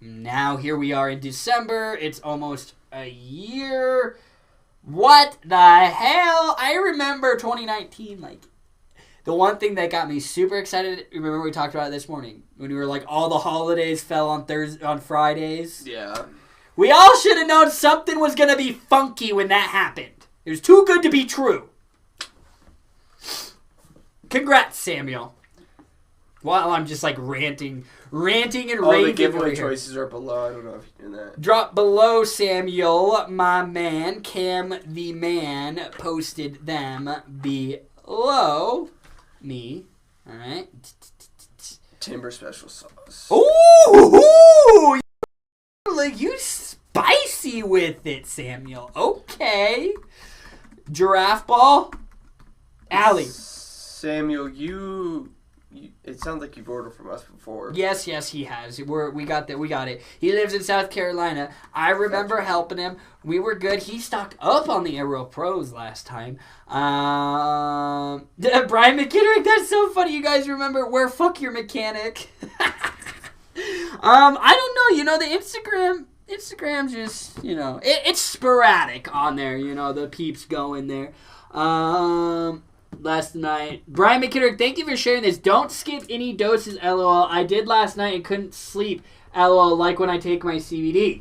Now here we are in December. It's almost a year. What the hell? I remember 2019, The one thing that got me super excited, remember we talked about it this morning, when we were like, all the holidays fell on Fridays? Yeah. We all should have known something was going to be funky when that happened. It was too good to be true. Congrats, Samuel. While I'm just like ranting and raving. All the giveaway choices are below. I don't know if you're doing that. Drop below, Samuel, my man. Cam the man posted them below me. All right. Timber special sauce. Ooh! Like, you spicy with it, Samuel. Okay. Giraffe ball. Allie. Samuel, you it sounds like you've ordered from us before. Yes, he has. We got it. He lives in South Carolina. I remember helping him. We were good. He stocked up on the Aero Pros last time. Brian McKitterick, that's so funny. You guys remember where fuck your mechanic? I don't know. The Instagram just, it's sporadic on there. The peeps going there. Last night. Brian McKitterick, thank you for sharing this. Don't skip any doses, LOL. I did last night and couldn't sleep, LOL, like when I take my CBD.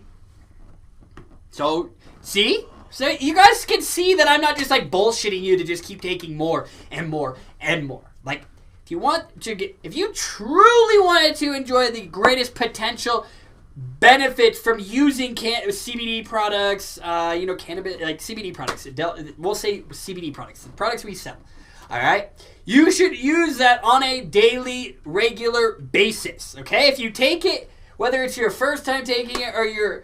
So, see? So you guys can see that I'm not just like bullshitting you to just keep taking more and more and more. Like, if you truly wanted to enjoy the greatest potential benefit from using CBD products, cannabis, like CBD products, we'll say CBD products, the products we sell. All right? You should use that on a daily, regular basis, okay? If you take it, whether it's your first time taking it or your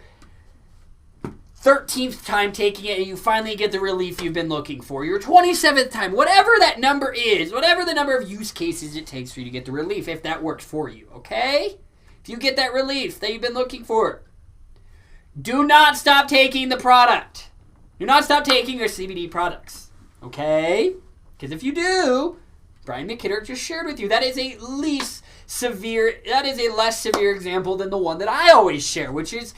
13th time taking it and you finally get the relief you've been looking for, your 27th time, whatever that number is, whatever the number of use cases it takes for you to get the relief, if that works for you, okay? If you get that relief that you've been looking for, do not stop taking the product. Do not stop taking your CBD products, okay? Because if you do, Brian McKitterick just shared with you, that is a less severe example than the one that I always share, which is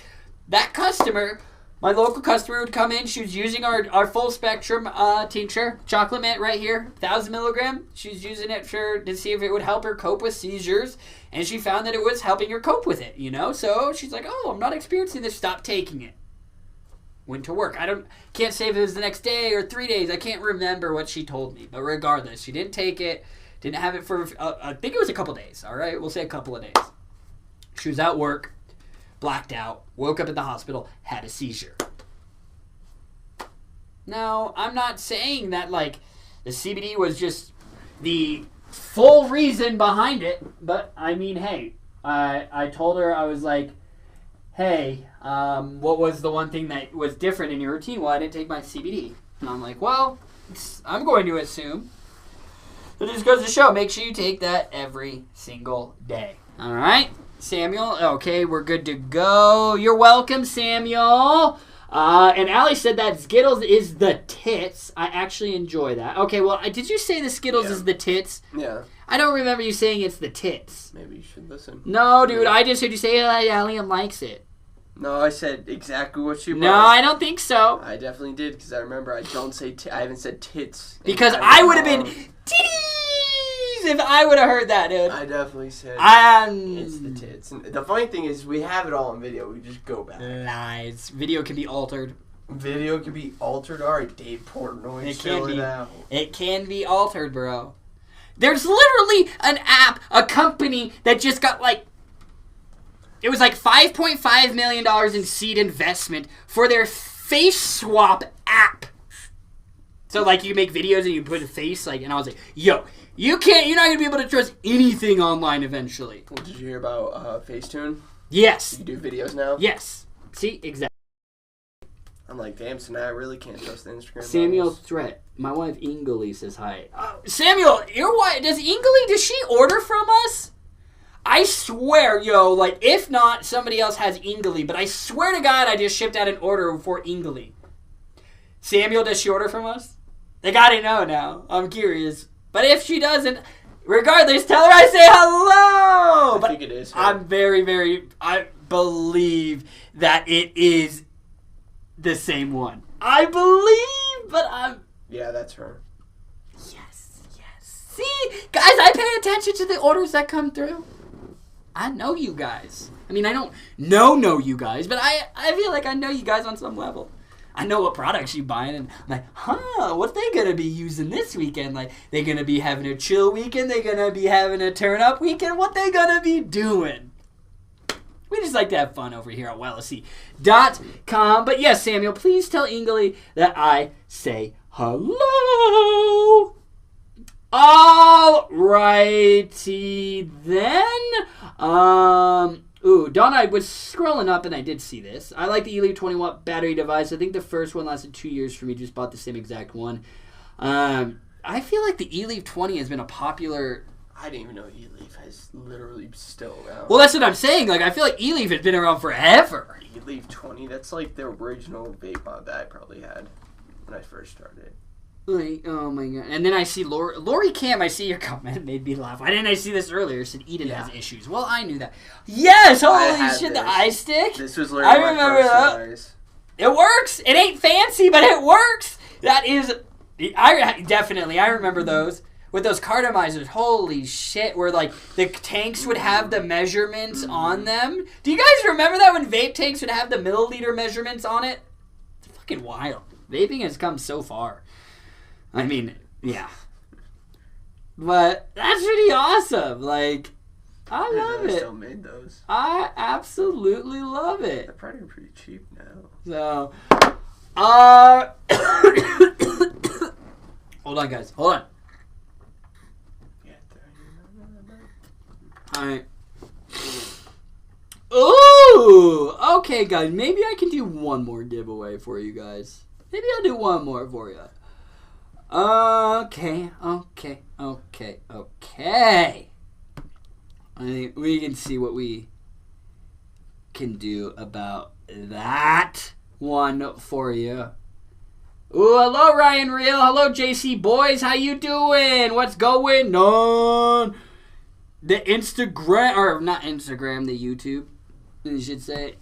that customer, my local customer would come in, she was using our full spectrum tincture, chocolate mint right here, 1,000 milligram. She was using it to see if it would help her cope with seizures, and she found that it was helping her cope with it, So she's like, oh, I'm not experiencing this, stop taking it. Went to work. Can't say if it was the next day or 3 days. I can't remember what she told me. But regardless, she didn't take it. Didn't have it for, I think it was a couple days. All right? We'll say a couple of days. She was at work, blacked out, woke up at the hospital, had a seizure. Now, I'm not saying that, the CBD was just the full reason behind it. But, I mean, hey, I told her, I was like, hey, what was the one thing that was different in your routine? Well, I didn't take my CBD. And I'm like, well, I'm going to assume. So this goes to show, make sure you take that every single day. All right, Samuel. Okay, we're good to go. You're welcome, Samuel. And Allie said that Skittles is the tits. I actually enjoy that. Okay, well, did you say the Skittles is the tits? Yeah. I don't remember you saying it's the tits. Maybe you should listen. No, dude, I just heard you say Allium likes it. No, I said exactly what you. No, I don't think so. I definitely did because I remember I don't say. I haven't said tits. Because I would have been titties if I would have heard that, dude. I definitely said. It's the tits. And the funny thing is, we have it all on video. We just go back. Lies. Video can be altered. Video can be altered. All right, Dave Portnoy. It can be altered, bro. There's literally an app, a company that just got it was $5.5 million in seed investment for their face swap app. So you can make videos and you put a face and I was like, yo, you're not going to be able to trust anything online eventually. Well, did you hear about Facetune? Yes. You can do videos now? Yes. See, exactly. I'm like, damn, so now I really can't trust the Instagram. Samuel's threat. My wife Ingely says hi. Samuel, your wife, does she order from us? I swear, if not, somebody else has Ingely, but I swear to God I just shipped out an order for Ingely. Samuel, does she order from us? I gotta know now. I'm curious. But if she doesn't, regardless, tell her I say hello! I think it is her. I'm I believe that it is the same one. I believe, but I'm... Yeah, that's her. Yes. See, guys, I pay attention to the orders that come through. I know you guys. I mean, I don't know you guys, but I feel like I know you guys on some level. I know what products you buying, and I'm like, what they gonna be using this weekend? Like, they gonna be having a chill weekend? They gonna be having a turn-up weekend? What they gonna be doing? We just like to have fun over here at Wellesley.com. But yes, Samuel, please tell Ingley that I say hello. Alrighty then. Don, I was scrolling up and I did see this. I like the eLeaf 20-watt battery device. I think the first one lasted 2 years for me. Just bought the same exact one. I feel like the eLeaf 20 has been a popular... I didn't even know eLeaf has literally still around. Well, that's what I'm saying. Like, I feel like eLeaf has been around forever. eLeaf 20, that's like the original vape mod that I probably had when I first started. Like, oh my god. And then I see Lori Cam, I see your comment, made me laugh. Why didn't I see this earlier? It said Eden has issues. Well, I knew that. Yes! Holy shit, the eye stick? This was literally my first eyes. It works! It ain't fancy, but it works! That is... I remember those. With those cartomizers. Holy shit. Where, like, the tanks would have the measurements on them. Do you guys remember that when vape tanks would have the milliliter measurements on it? It's fucking wild. Vaping has come so far. I mean, yeah. But that's pretty awesome. Like, I love it. Still made those. I absolutely love it. They're probably pretty cheap now. So, hold on, guys. Hold on. All right. Ooh. Okay, guys. Maybe I can do one more giveaway for you guys. Maybe I'll do one more for you. Okay. I think we can see what we can do about that one for you. Ooh, hello Ryan Real. Hello JC Boys. How you doing? What's going on? The Instagram, or not Instagram, the YouTube, you should say.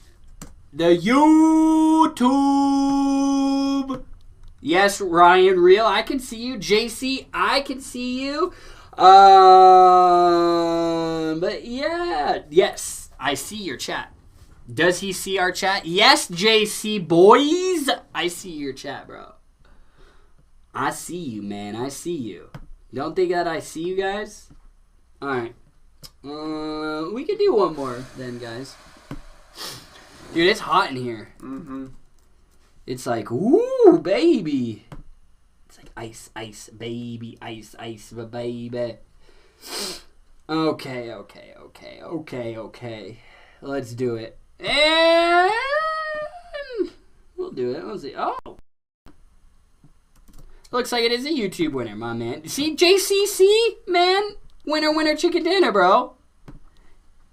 The YouTube. Yes, Ryan Real, I can see you. JC, I can see you. But yeah, yes, I see your chat. Does he see our chat? Yes, JC Boys, I see your chat, bro. I see you, man. I see you. Don't think that I see you guys? All right. We could do one more then, guys. Dude, it's hot in here. Mm-hmm. It's like, ooh, baby. It's like ice, baby, ice, baby. Okay. Let's do it. And we'll do it. Let's see. Oh. Looks like it is a YouTube winner, my man. See, JCC, man. Winner, chicken dinner, bro.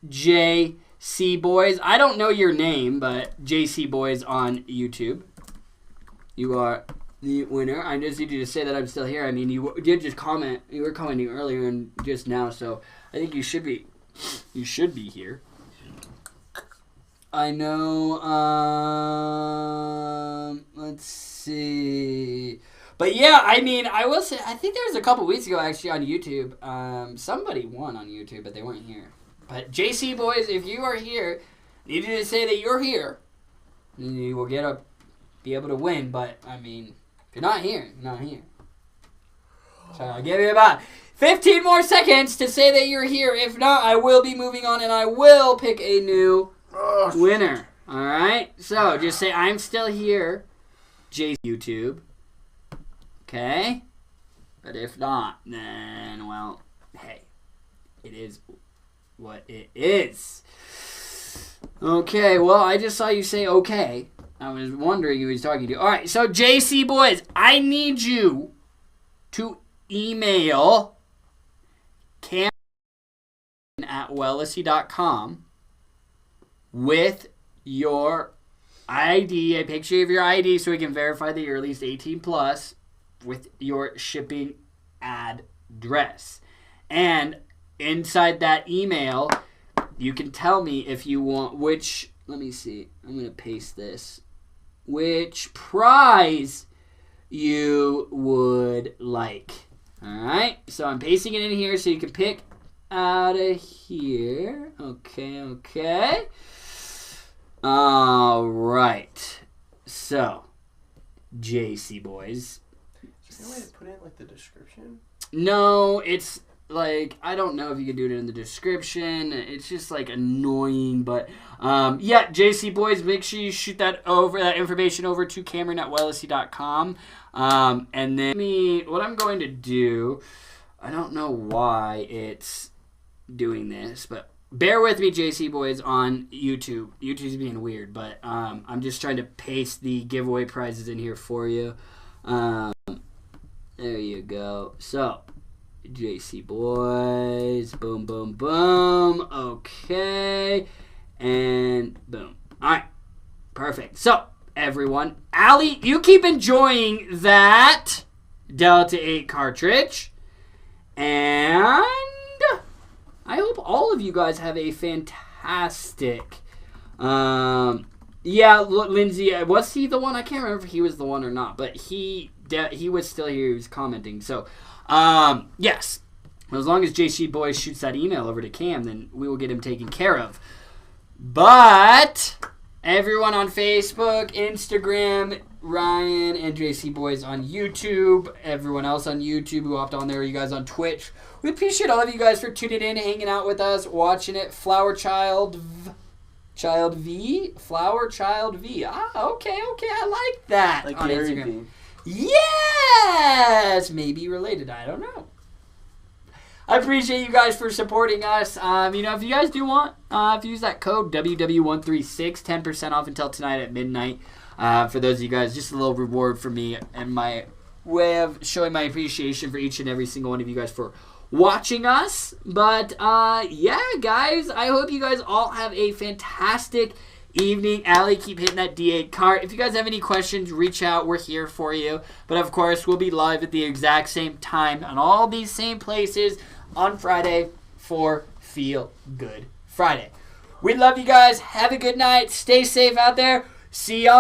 JC Boys. I don't know your name, but JC Boys on YouTube. You are the winner. I just need you to say that I'm still here. I mean, you did just comment. You were commenting earlier and just now, so I think you should be here. I know. Let's see. But yeah, I mean, I will say, I think there was a couple weeks ago actually on YouTube. Somebody won on YouTube, but they weren't here. But JC Boys, if you are here, I need you to say that you're here. And you will be able to win. But I mean, if you're not here, you're not here. So I'll give you about 15 more seconds to say that you're here. If not, I will be moving on and I will pick a new winner. All right. So just say I'm still here, JC YouTube. Okay? But if not, then, well, hey, it is what it is. Okay, well, I just saw you say okay. I was wondering who he was talking to. All right, so JC Boys, I need you to email Cameron@wellesley.com with your ID, a picture of your ID so we can verify that you're at least 18 plus. With your shipping address. And inside that email, you can tell me if you want which, let me see, I'm going to paste this, which prize you would like. Alright, so I'm pasting it in here so you can pick out of here. Okay. Alright. So, JC boys. Is there a way to put it in like the description? No, it's like, I don't know if you can do it in the description. It's just like annoying, but yeah, JC boys, make sure you shoot that information over to Cameron@wellesley.com. And then what I'm going to do, I don't know why it's doing this, but bear with me, JC boys, on YouTube. YouTube's being weird, but I'm just trying to paste the giveaway prizes in here for you. There you go. So, JC boys, boom, boom, boom. Okay, and boom. All right, perfect. So, everyone, Allie, you keep enjoying that Delta-8 cartridge, and I hope all of you guys have a fantastic. Yeah, Lindsay, was he the one? I can't remember if he was the one or not, but he was still here. He was commenting. So, yes, as long as JC Boys shoots that email over to Cam, then we will get him taken care of. But everyone on Facebook, Instagram, Ryan and JC Boys on YouTube, everyone else on YouTube who hopped on there, you guys on Twitch, we appreciate all of you guys for tuning in, hanging out with us, watching it. Flower Child V. Ah, okay, I like that. Like on Gary Instagram. V. Yes! Maybe related, I don't know. I appreciate you guys for supporting us. If you guys do want, if you use that code WW136, 10% off until tonight at midnight. For those of you guys, just a little reward for me and my way of showing my appreciation for each and every single one of you guys for watching us. But, yeah, guys, I hope you guys all have a fantastic evening. Allie, keep hitting that D8 cart. If you guys have any questions, reach out. We're here for you. But, of course, we'll be live at the exact same time on all these same places on Friday for Feel Good Friday. We love you guys. Have a good night. Stay safe out there. See you on